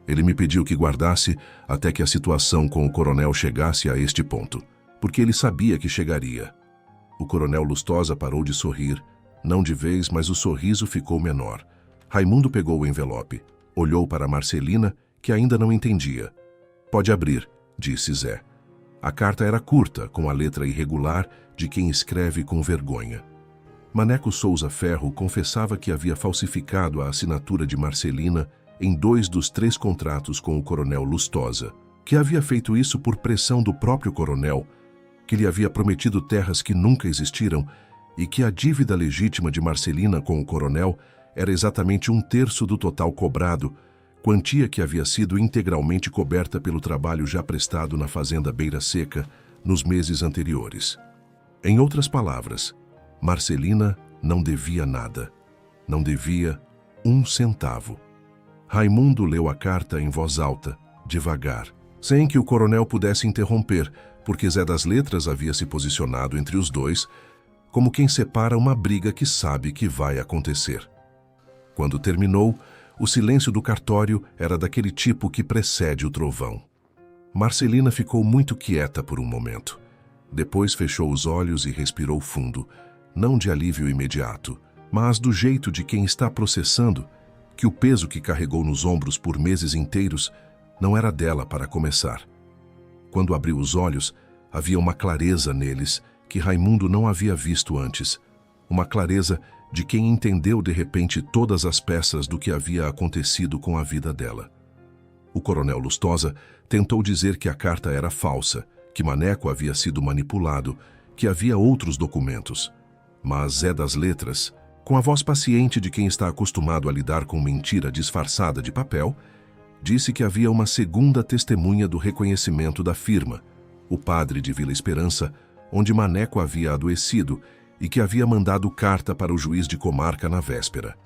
Ele me pediu que guardasse até que a situação com o coronel chegasse a este ponto, porque ele sabia que chegaria. O coronel Lustosa parou de sorrir, não de vez, mas o sorriso ficou menor. Raimundo pegou o envelope, olhou para Marcelina, que ainda não entendia. Pode abrir, disse Zé. A carta era curta, com a letra irregular de quem escreve com vergonha. Maneco Souza Ferro confessava que havia falsificado a assinatura de Marcelina em 2 dos 3 contratos com o coronel Lustosa, que havia feito isso por pressão do próprio coronel, que lhe havia prometido terras que nunca existiram e que a dívida legítima de Marcelina com o coronel era exatamente 1/3 do total cobrado, quantia que havia sido integralmente coberta pelo trabalho já prestado na fazenda Beira Seca nos meses anteriores. Em outras palavras, Marcelina não devia nada. Não devia 1 centavo. Raimundo leu a carta em voz alta, devagar, sem que o coronel pudesse interromper, porque Zé das Letras havia se posicionado entre os dois, como quem separa uma briga que sabe que vai acontecer. Quando terminou, o silêncio do cartório era daquele tipo que precede o trovão. Marcelina ficou muito quieta por um momento. Depois fechou os olhos e respirou fundo, não de alívio imediato, mas do jeito de quem está processando que o peso que carregou nos ombros por meses inteiros não era dela para começar. Quando abriu os olhos, havia uma clareza neles que Raimundo não havia visto antes. Uma clareza de quem entendeu de repente todas as peças do que havia acontecido com a vida dela. O coronel Lustosa tentou dizer que a carta era falsa, que Maneco havia sido manipulado, que havia outros documentos. Mas Zé das Letras, com a voz paciente de quem está acostumado a lidar com mentira disfarçada de papel, disse que havia uma segunda testemunha do reconhecimento da firma, o padre de Vila Esperança, onde Maneco havia adoecido e que havia mandado carta para o juiz de comarca na véspera.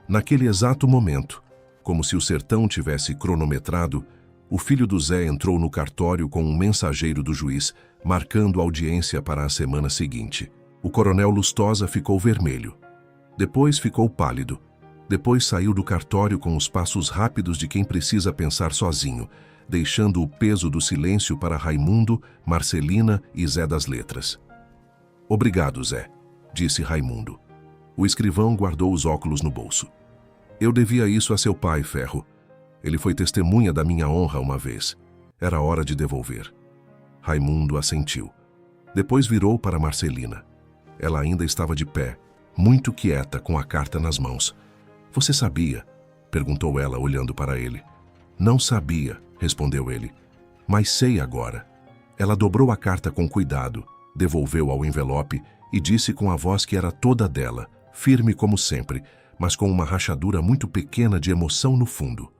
Naquele exato momento, como se o sertão tivesse cronometrado, o filho do Zé entrou no cartório com um mensageiro do juiz, marcando audiência para a semana seguinte. O coronel Lustosa ficou vermelho. Depois ficou pálido. Depois saiu do cartório com os passos rápidos de quem precisa pensar sozinho, deixando o peso do silêncio para Raimundo, Marcelina e Zé das Letras. Obrigado, Zé, disse Raimundo. O escrivão guardou os óculos no bolso. Eu devia isso a seu pai, Ferro. Ele foi testemunha da minha honra uma vez. Era hora de devolver. Raimundo assentiu. Depois virou para Marcelina. Ela ainda estava de pé, muito quieta, com a carta nas mãos. Você sabia? Perguntou ela, olhando para ele. Não sabia, respondeu ele. Mas sei agora. Ela dobrou a carta com cuidado, devolveu ao envelope e disse com a voz que era toda dela, firme como sempre, mas com uma rachadura muito pequena de emoção no fundo.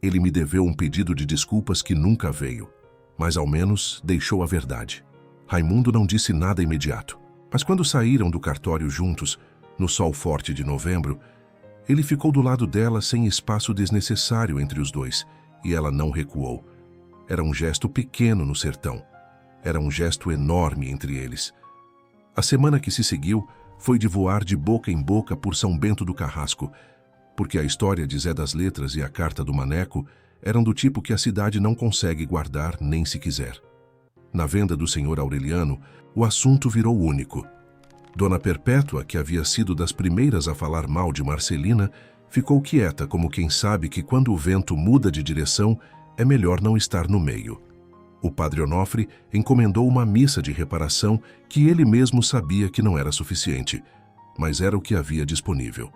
Ele me deveu um pedido de desculpas que nunca veio, mas ao menos deixou a verdade. Raimundo não disse nada imediato, mas quando saíram do cartório juntos, no sol forte de novembro, ele ficou do lado dela sem espaço desnecessário entre os dois, e ela não recuou. Era um gesto pequeno no sertão. Era um gesto enorme entre eles. A semana que se seguiu foi de voar de boca em boca por São Bento do Carrasco, porque a história de Zé das Letras e a carta do Maneco eram do tipo que a cidade não consegue guardar nem se quiser. Na venda do senhor Aureliano, o assunto virou único. Dona Perpétua, que havia sido das primeiras a falar mal de Marcelina, ficou quieta como quem sabe que quando o vento muda de direção, é melhor não estar no meio. O padre Onofre encomendou uma missa de reparação que ele mesmo sabia que não era suficiente, mas era o que havia disponível.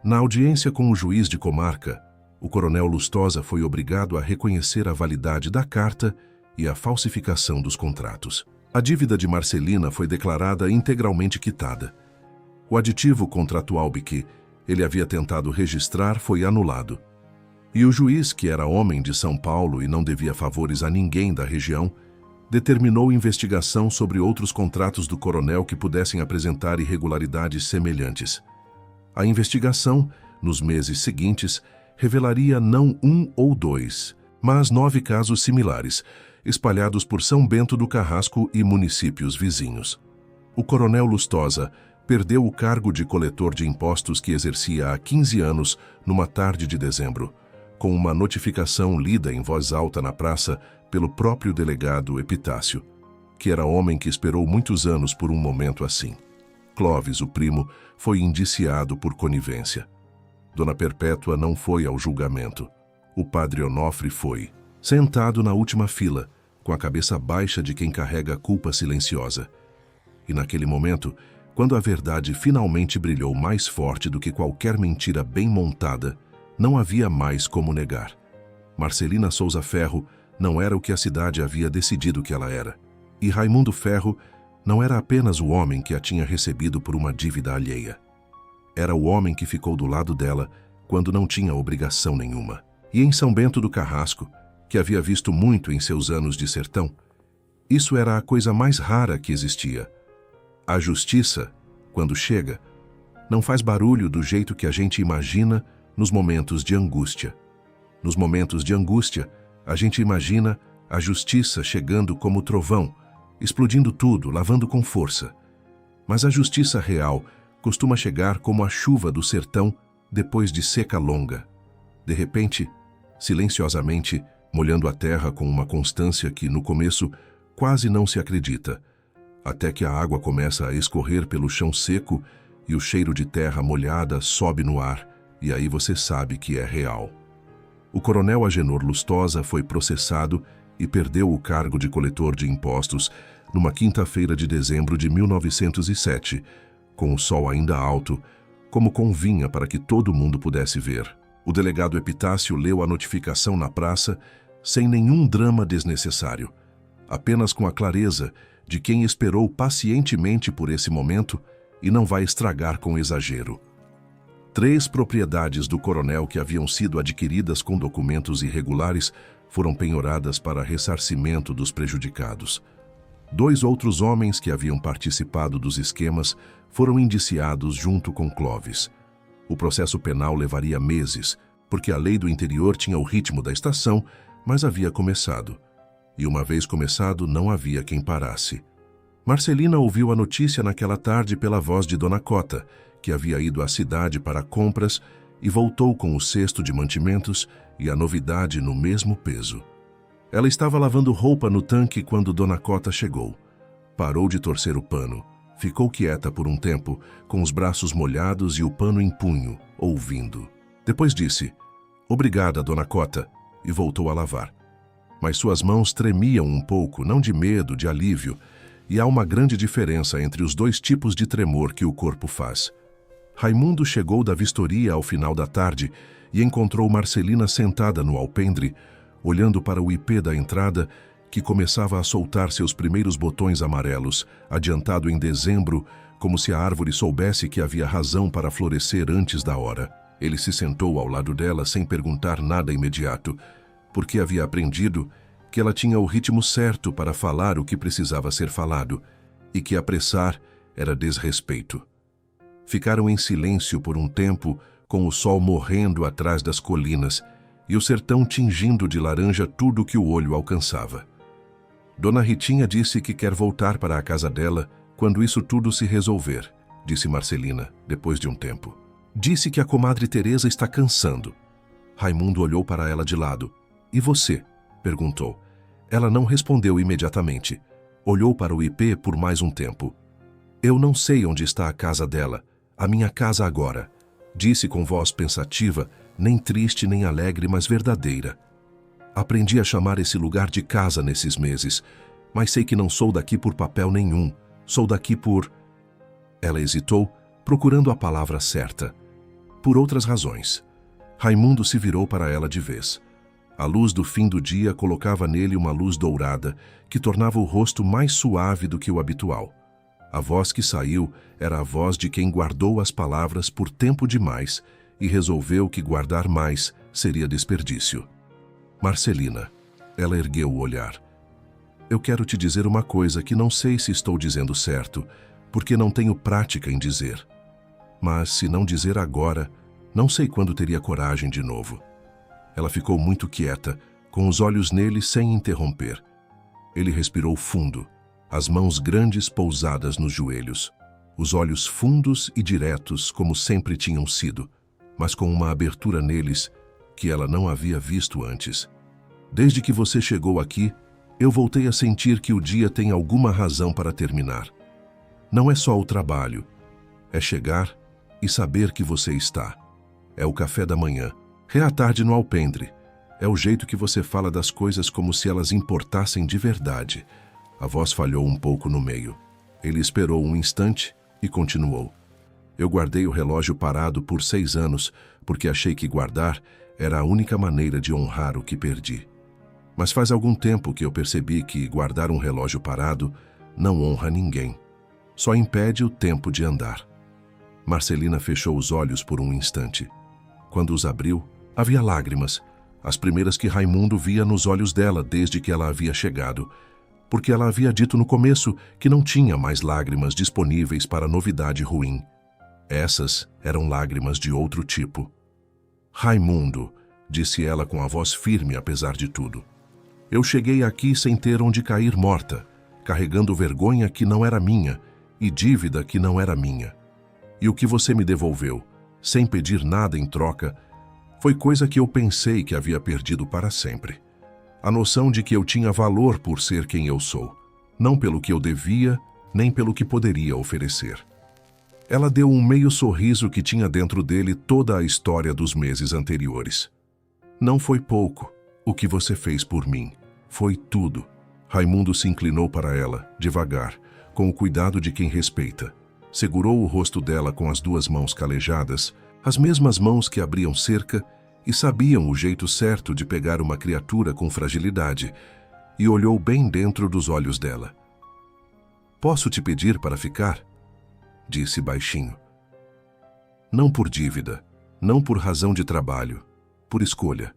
Na audiência com o juiz de comarca, o coronel Lustosa foi obrigado a reconhecer a validade da carta e a falsificação dos contratos. A dívida de Marcelina foi declarada integralmente quitada. O aditivo contratual que ele havia tentado registrar foi anulado. E o juiz, que era homem de São Paulo e não devia favores a ninguém da região, determinou investigação sobre outros contratos do coronel que pudessem apresentar irregularidades semelhantes. A investigação, nos meses seguintes, revelaria não um ou dois, mas 9 casos similares, espalhados por São Bento do Carrasco e municípios vizinhos. O coronel Lustosa perdeu o cargo de coletor de impostos que exercia há 15 anos numa tarde de dezembro, com uma notificação lida em voz alta na praça pelo próprio delegado Epitácio, que era homem que esperou muitos anos por um momento assim. Clóvis, o primo, foi indiciado por conivência. Dona Perpétua não foi ao julgamento. O padre Onofre foi, sentado na última fila, com a cabeça baixa de quem carrega a culpa silenciosa. E naquele momento, quando a verdade finalmente brilhou mais forte do que qualquer mentira bem montada, não havia mais como negar. Marcelina Souza Ferro não era o que a cidade havia decidido que ela era. E Raimundo Ferro não era apenas o homem que a tinha recebido por uma dívida alheia. Era o homem que ficou do lado dela quando não tinha obrigação nenhuma. E em São Bento do Carrasco, que havia visto muito em seus anos de sertão, isso era a coisa mais rara que existia. A justiça, quando chega, não faz barulho do jeito que a gente imagina nos momentos de angústia. Nos momentos de angústia, a gente imagina a justiça chegando como trovão, explodindo tudo, lavando com força. Mas a justiça real costuma chegar como a chuva do sertão depois de seca longa. De repente, silenciosamente, molhando a terra com uma constância que, no começo, quase não se acredita, até que a água começa a escorrer pelo chão seco e o cheiro de terra molhada sobe no ar, e aí você sabe que é real. O coronel Agenor Lustosa foi processado e perdeu o cargo de coletor de impostos numa quinta-feira de dezembro de 1907, com o sol ainda alto, como convinha para que todo mundo pudesse ver. O delegado Epitácio leu a notificação na praça sem nenhum drama desnecessário, apenas com a clareza de quem esperou pacientemente por esse momento e não vai estragar com exagero. 3 propriedades do coronel que haviam sido adquiridas com documentos irregulares foram penhoradas para ressarcimento dos prejudicados. 2 outros homens que haviam participado dos esquemas foram indiciados junto com Clóvis. O processo penal levaria meses, porque a lei do interior tinha o ritmo da estação, mas havia começado. E uma vez começado, não havia quem parasse. Marcelina ouviu a notícia naquela tarde pela voz de Dona Cota, que havia ido à cidade para compras e voltou com o cesto de mantimentos e a novidade no mesmo peso. Ela estava lavando roupa no tanque quando Dona Cota chegou. Parou de torcer o pano, ficou quieta por um tempo, com os braços molhados e o pano em punho, ouvindo. Depois disse, "Obrigada, Dona Cota", e voltou a lavar. Mas suas mãos tremiam um pouco, não de medo, de alívio, e há uma grande diferença entre os 2 tipos de tremor que o corpo faz. Raimundo chegou da vistoria ao final da tarde e encontrou Marcelina sentada no alpendre, olhando para o ipê da entrada, que começava a soltar seus primeiros botões amarelos, adiantado em dezembro, como se a árvore soubesse que havia razão para florescer antes da hora. Ele se sentou ao lado dela sem perguntar nada imediato, porque havia aprendido que ela tinha o ritmo certo para falar o que precisava ser falado, e que apressar era desrespeito. Ficaram em silêncio por um tempo, com o sol morrendo atrás das colinas e o sertão tingindo de laranja tudo que o olho alcançava. Dona Ritinha disse que quer voltar para a casa dela quando isso tudo se resolver, disse Marcelina, depois de um tempo. Disse que a comadre Teresa está cansando. Raimundo olhou para ela de lado. E você? Perguntou. Ela não respondeu imediatamente. Olhou para o IP por mais um tempo. Eu não sei onde está a casa dela, a minha casa agora, disse com voz pensativa, nem triste nem alegre, mas verdadeira. Aprendi a chamar esse lugar de casa nesses meses, mas sei que não sou daqui por papel nenhum, sou daqui por... Ela hesitou, procurando a palavra certa. Por outras razões. Raimundo se virou para ela de vez. A luz do fim do dia colocava nele uma luz dourada, que tornava o rosto mais suave do que o habitual. A voz que saiu era a voz de quem guardou as palavras por tempo demais e resolveu que guardar mais seria desperdício. Marcelina. Ela ergueu o olhar. Eu quero te dizer uma coisa que não sei se estou dizendo certo, porque não tenho prática em dizer. Mas se não dizer agora, não sei quando teria coragem de novo. Ela ficou muito quieta, com os olhos nele sem interromper. Ele respirou fundo, as mãos grandes pousadas nos joelhos, os olhos fundos e diretos como sempre tinham sido, mas com uma abertura neles que ela não havia visto antes. Desde que você chegou aqui, eu voltei a sentir que o dia tem alguma razão para terminar. Não é só o trabalho, é chegar e saber que você está. É o café da manhã, é a tarde no alpendre, é o jeito que você fala das coisas como se elas importassem de verdade. A voz falhou um pouco no meio. Ele esperou um instante e continuou. Eu guardei o relógio parado por 6 anos, porque achei que guardar era a única maneira de honrar o que perdi. Mas faz algum tempo que eu percebi que guardar um relógio parado não honra ninguém. Só impede o tempo de andar. Marcelina fechou os olhos por um instante. Quando os abriu, havia lágrimas, as primeiras que Raimundo via nos olhos dela desde que ela havia chegado, porque ela havia dito no começo que não tinha mais lágrimas disponíveis para novidade ruim. Essas eram lágrimas de outro tipo. Raimundo, disse ela com a voz firme apesar de tudo. Eu cheguei aqui sem ter onde cair morta, carregando vergonha que não era minha e dívida que não era minha. E o que você me devolveu, sem pedir nada em troca, foi coisa que eu pensei que havia perdido para sempre. A noção de que eu tinha valor por ser quem eu sou, não pelo que eu devia, nem pelo que poderia oferecer. Ela deu um meio sorriso que tinha dentro dele toda a história dos meses anteriores. Não foi pouco o que você fez por mim, foi tudo. Raimundo se inclinou para ela, devagar, com o cuidado de quem respeita. Segurou o rosto dela com as 2 mãos calejadas, as mesmas mãos que abriam cerca e sabiam o jeito certo de pegar uma criatura com fragilidade, e olhou bem dentro dos olhos dela. Posso te pedir para ficar? Disse baixinho. Não por dívida, não por razão de trabalho, por escolha.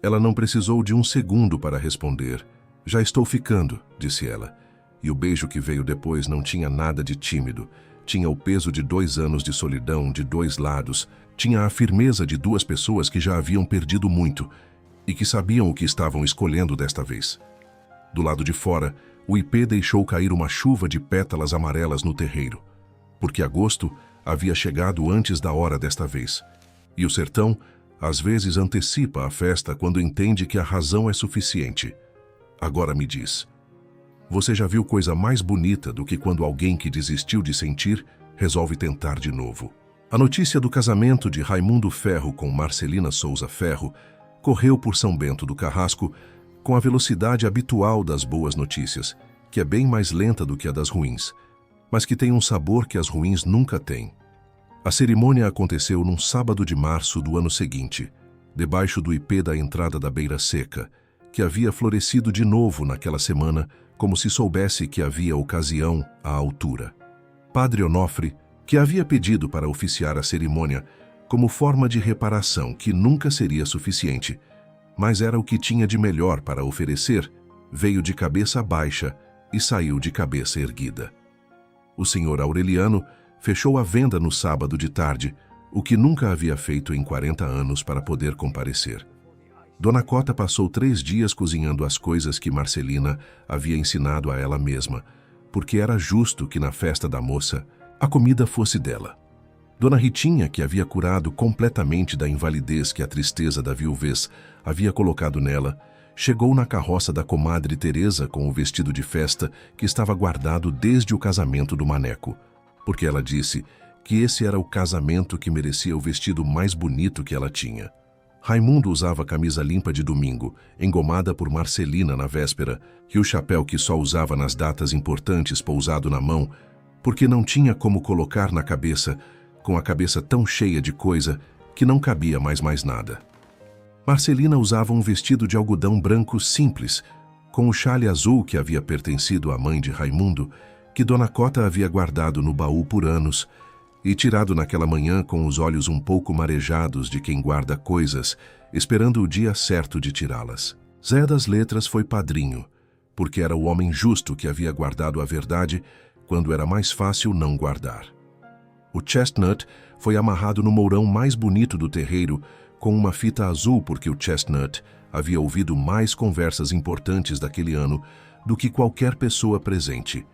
Ela não precisou de um segundo para responder. Já estou ficando, disse ela. E o beijo que veio depois não tinha nada de tímido. Tinha o peso de 2 anos de solidão de 2 lados. Tinha a firmeza de 2 pessoas que já haviam perdido muito e que sabiam o que estavam escolhendo desta vez. Do lado de fora, o IP deixou cair uma chuva de pétalas amarelas no terreiro, porque agosto havia chegado antes da hora desta vez. E o sertão, às vezes, antecipa a festa quando entende que a razão é suficiente. Agora me diz, você já viu coisa mais bonita do que quando alguém que desistiu de sentir resolve tentar de novo? A notícia do casamento de Raimundo Ferro com Marcelina Souza Ferro correu por São Bento do Carrasco com a velocidade habitual das boas notícias, que é bem mais lenta do que a das ruins, mas que tem um sabor que as ruins nunca têm. A cerimônia aconteceu num sábado de março do ano seguinte, debaixo do ipê da entrada da Beira Seca, que havia florescido de novo naquela semana, como se soubesse que havia ocasião à altura. Padre Onofre, que havia pedido para oficiar a cerimônia como forma de reparação que nunca seria suficiente, mas era o que tinha de melhor para oferecer, veio de cabeça baixa e saiu de cabeça erguida. O senhor Aureliano fechou a venda no sábado de tarde, o que nunca havia feito em 40 anos para poder comparecer. Dona Cota passou 3 dias cozinhando as coisas que Marcelina havia ensinado a ela mesma, porque era justo que na festa da moça a comida fosse dela. Dona Ritinha, que havia curado completamente da invalidez que a tristeza da viuvez havia colocado nela, chegou na carroça da comadre Teresa com o vestido de festa que estava guardado desde o casamento do Maneco, porque ela disse que esse era o casamento que merecia o vestido mais bonito que ela tinha. Raimundo usava camisa limpa de domingo, engomada por Marcelina na véspera, e o chapéu que só usava nas datas importantes pousado na mão, porque não tinha como colocar na cabeça, com a cabeça tão cheia de coisa que não cabia mais nada. Marcelina usava um vestido de algodão branco simples, com o chale azul que havia pertencido à mãe de Raimundo, que Dona Cota havia guardado no baú por anos, e tirado naquela manhã com os olhos um pouco marejados de quem guarda coisas, esperando o dia certo de tirá-las. Zé das Letras foi padrinho, porque era o homem justo que havia guardado a verdade quando era mais fácil não guardar. O Chestnut foi amarrado no mourão mais bonito do terreiro com uma fita azul porque o Chestnut havia ouvido mais conversas importantes daquele ano do que qualquer pessoa presente.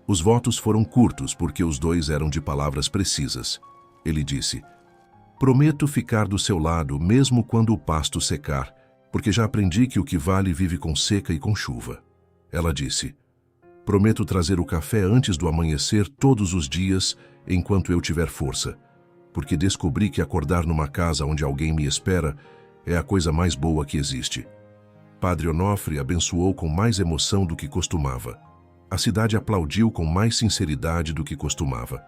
Os votos foram curtos porque os dois eram de palavras precisas. Ele disse: "Prometo ficar do seu lado mesmo quando o pasto secar, porque já aprendi que o que vale vive com seca e com chuva." Ela disse: "Prometo trazer o café antes do amanhecer todos os dias enquanto eu tiver força, porque descobri que acordar numa casa onde alguém me espera é a coisa mais boa que existe." Padre Onofre abençoou com mais emoção do que costumava. A cidade aplaudiu com mais sinceridade do que costumava.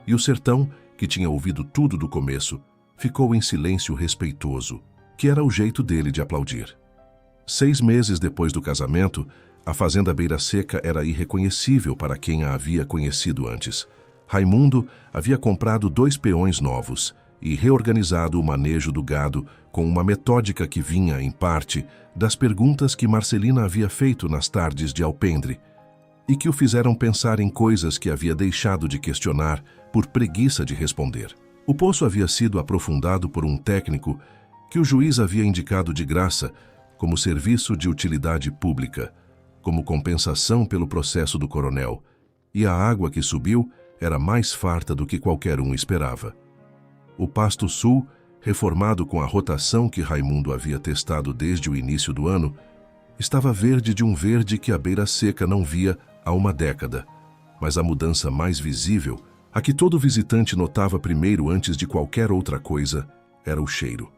E o sertão, que tinha ouvido tudo do começo, ficou em silêncio respeitoso, que era o jeito dele de aplaudir. 6 meses depois do casamento, a fazenda Beira Seca era irreconhecível para quem a havia conhecido antes. Raimundo havia comprado 2 peões novos e reorganizado o manejo do gado com uma metódica que vinha, em parte, das perguntas que Marcelina havia feito nas tardes de alpendre, e que o fizeram pensar em coisas que havia deixado de questionar por preguiça de responder. O poço havia sido aprofundado por um técnico que o juiz havia indicado de graça como serviço de utilidade pública, como compensação pelo processo do coronel, e a água que subiu era mais farta do que qualquer um esperava. O Pasto Sul, reformado com a rotação que Raimundo havia testado desde o início do ano, estava verde de um verde que a Beira Seca não via há uma década, mas a mudança mais visível, a que todo visitante notava primeiro antes de qualquer outra coisa, era o cheiro.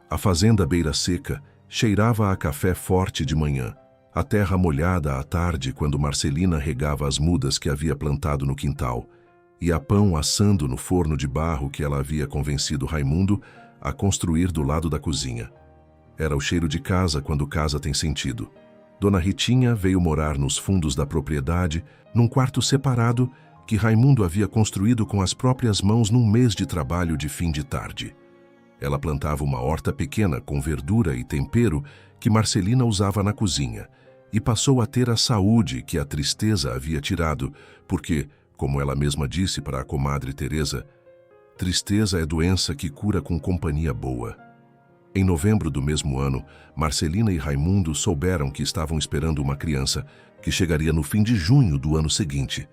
A fazenda Beira Seca cheirava a café forte de manhã, a terra molhada à tarde quando Marcelina regava as mudas que havia plantado no quintal, e a pão assando no forno de barro que ela havia convencido Raimundo a construir do lado da cozinha. Era o cheiro de casa quando casa tem sentido. Dona Ritinha veio morar nos fundos da propriedade, num quarto separado que Raimundo havia construído com as próprias mãos num mês de trabalho de fim de tarde. Ela plantava uma horta pequena com verdura e tempero que Marcelina usava na cozinha, e passou a ter a saúde que a tristeza havia tirado, porque, como ela mesma disse para a comadre Teresa, tristeza é doença que cura com companhia boa. Em novembro do mesmo ano, Marcelina e Raimundo souberam que estavam esperando uma criança, que chegaria no fim de junho do ano seguinte,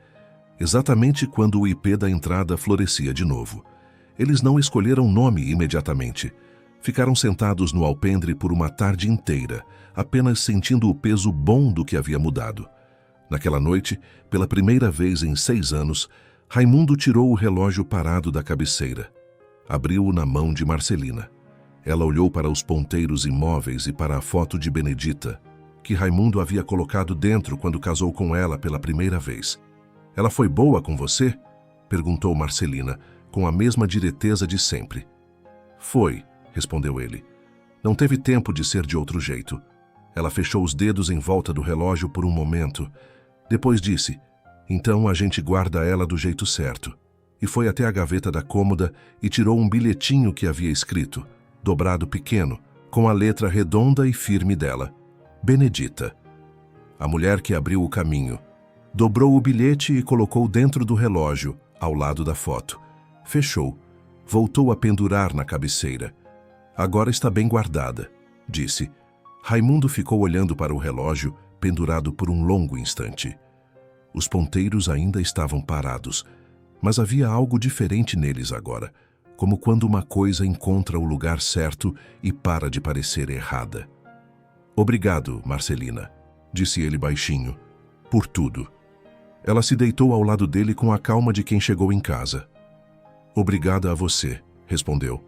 exatamente quando o ipê da entrada florescia de novo. Eles não escolheram nome imediatamente. Ficaram sentados no alpendre por uma tarde inteira, apenas sentindo o peso bom do que havia mudado. Naquela noite, pela primeira vez em 6 anos, Raimundo tirou o relógio parado da cabeceira. Abriu-o na mão de Marcelina. Ela olhou para os ponteiros imóveis e para a foto de Benedita, que Raimundo havia colocado dentro quando casou com ela pela primeira vez. "Ela foi boa com você?" perguntou Marcelina, com a mesma direteza de sempre. "Foi", respondeu ele. "Não teve tempo de ser de outro jeito." Ela fechou os dedos em volta do relógio por um momento. Depois disse: "Então a gente guarda ela do jeito certo." E foi até a gaveta da cômoda e tirou um bilhetinho que havia escrito, dobrado pequeno, com a letra redonda e firme dela: Benedita. A mulher que abriu o caminho dobrou o bilhete e colocou dentro do relógio, ao lado da foto. Fechou. Voltou a pendurar na cabeceira. "Agora está bem guardada", disse. Raimundo ficou olhando para o relógio, pendurado por um longo instante. Os ponteiros ainda estavam parados, Mas havia algo diferente neles agora, como quando uma coisa encontra o lugar certo e para de parecer errada. Obrigado, Marcelina, disse ele baixinho, por tudo. Ela se deitou ao lado dele com a calma de quem chegou em casa. Obrigada a você, respondeu.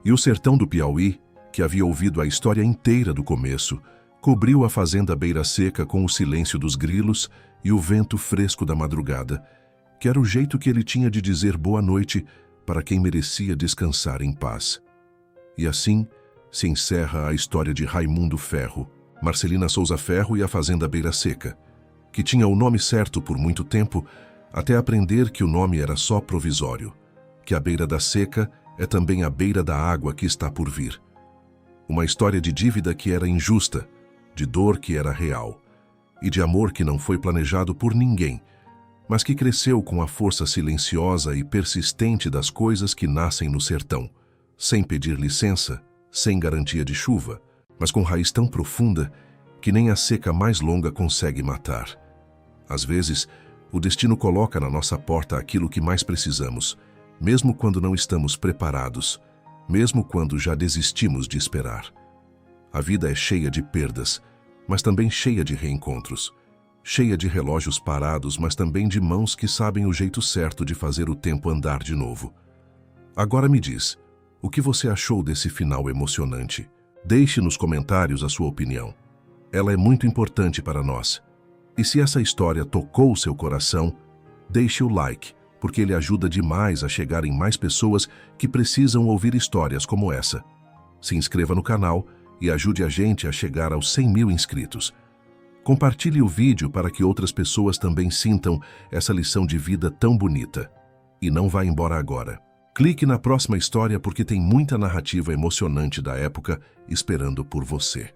E o sertão do Piauí, que havia ouvido a história inteira do começo, cobriu a fazenda Beira Seca com o silêncio dos grilos e o vento fresco da madrugada, que era o jeito que ele tinha de dizer boa noite para quem merecia descansar em paz. E assim se encerra a história de Raimundo Ferro, Marcelina Souza Ferro e a fazenda Beira Seca, que tinha o nome certo por muito tempo, até aprender que o nome era só provisório, que a beira da seca é também a beira da água que está por vir. Uma história de dívida que era injusta, de dor que era real, e de amor que não foi planejado por ninguém, mas que cresceu com a força silenciosa e persistente das coisas que nascem no sertão, sem pedir licença, sem garantia de chuva, mas com raiz tão profunda que nem a seca mais longa consegue matar. Às vezes, o destino coloca na nossa porta aquilo que mais precisamos, mesmo quando não estamos preparados, mesmo quando já desistimos de esperar. A vida é cheia de perdas, mas também cheia de reencontros, cheia de relógios parados, mas também de mãos que sabem o jeito certo de fazer o tempo andar de novo. Agora me diz, o que você achou desse final emocionante? Deixe nos comentários a sua opinião. Ela é muito importante para nós. E se essa história tocou o seu coração, deixe o like, porque ele ajuda demais a chegar em mais pessoas que precisam ouvir histórias como essa. Se inscreva no canal e ajude a gente a chegar aos 100 mil inscritos. Compartilhe o vídeo para que outras pessoas também sintam essa lição de vida tão bonita. E não vá embora agora. Clique na próxima história porque tem muita narrativa emocionante da época esperando por você.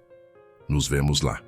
Nos vemos lá.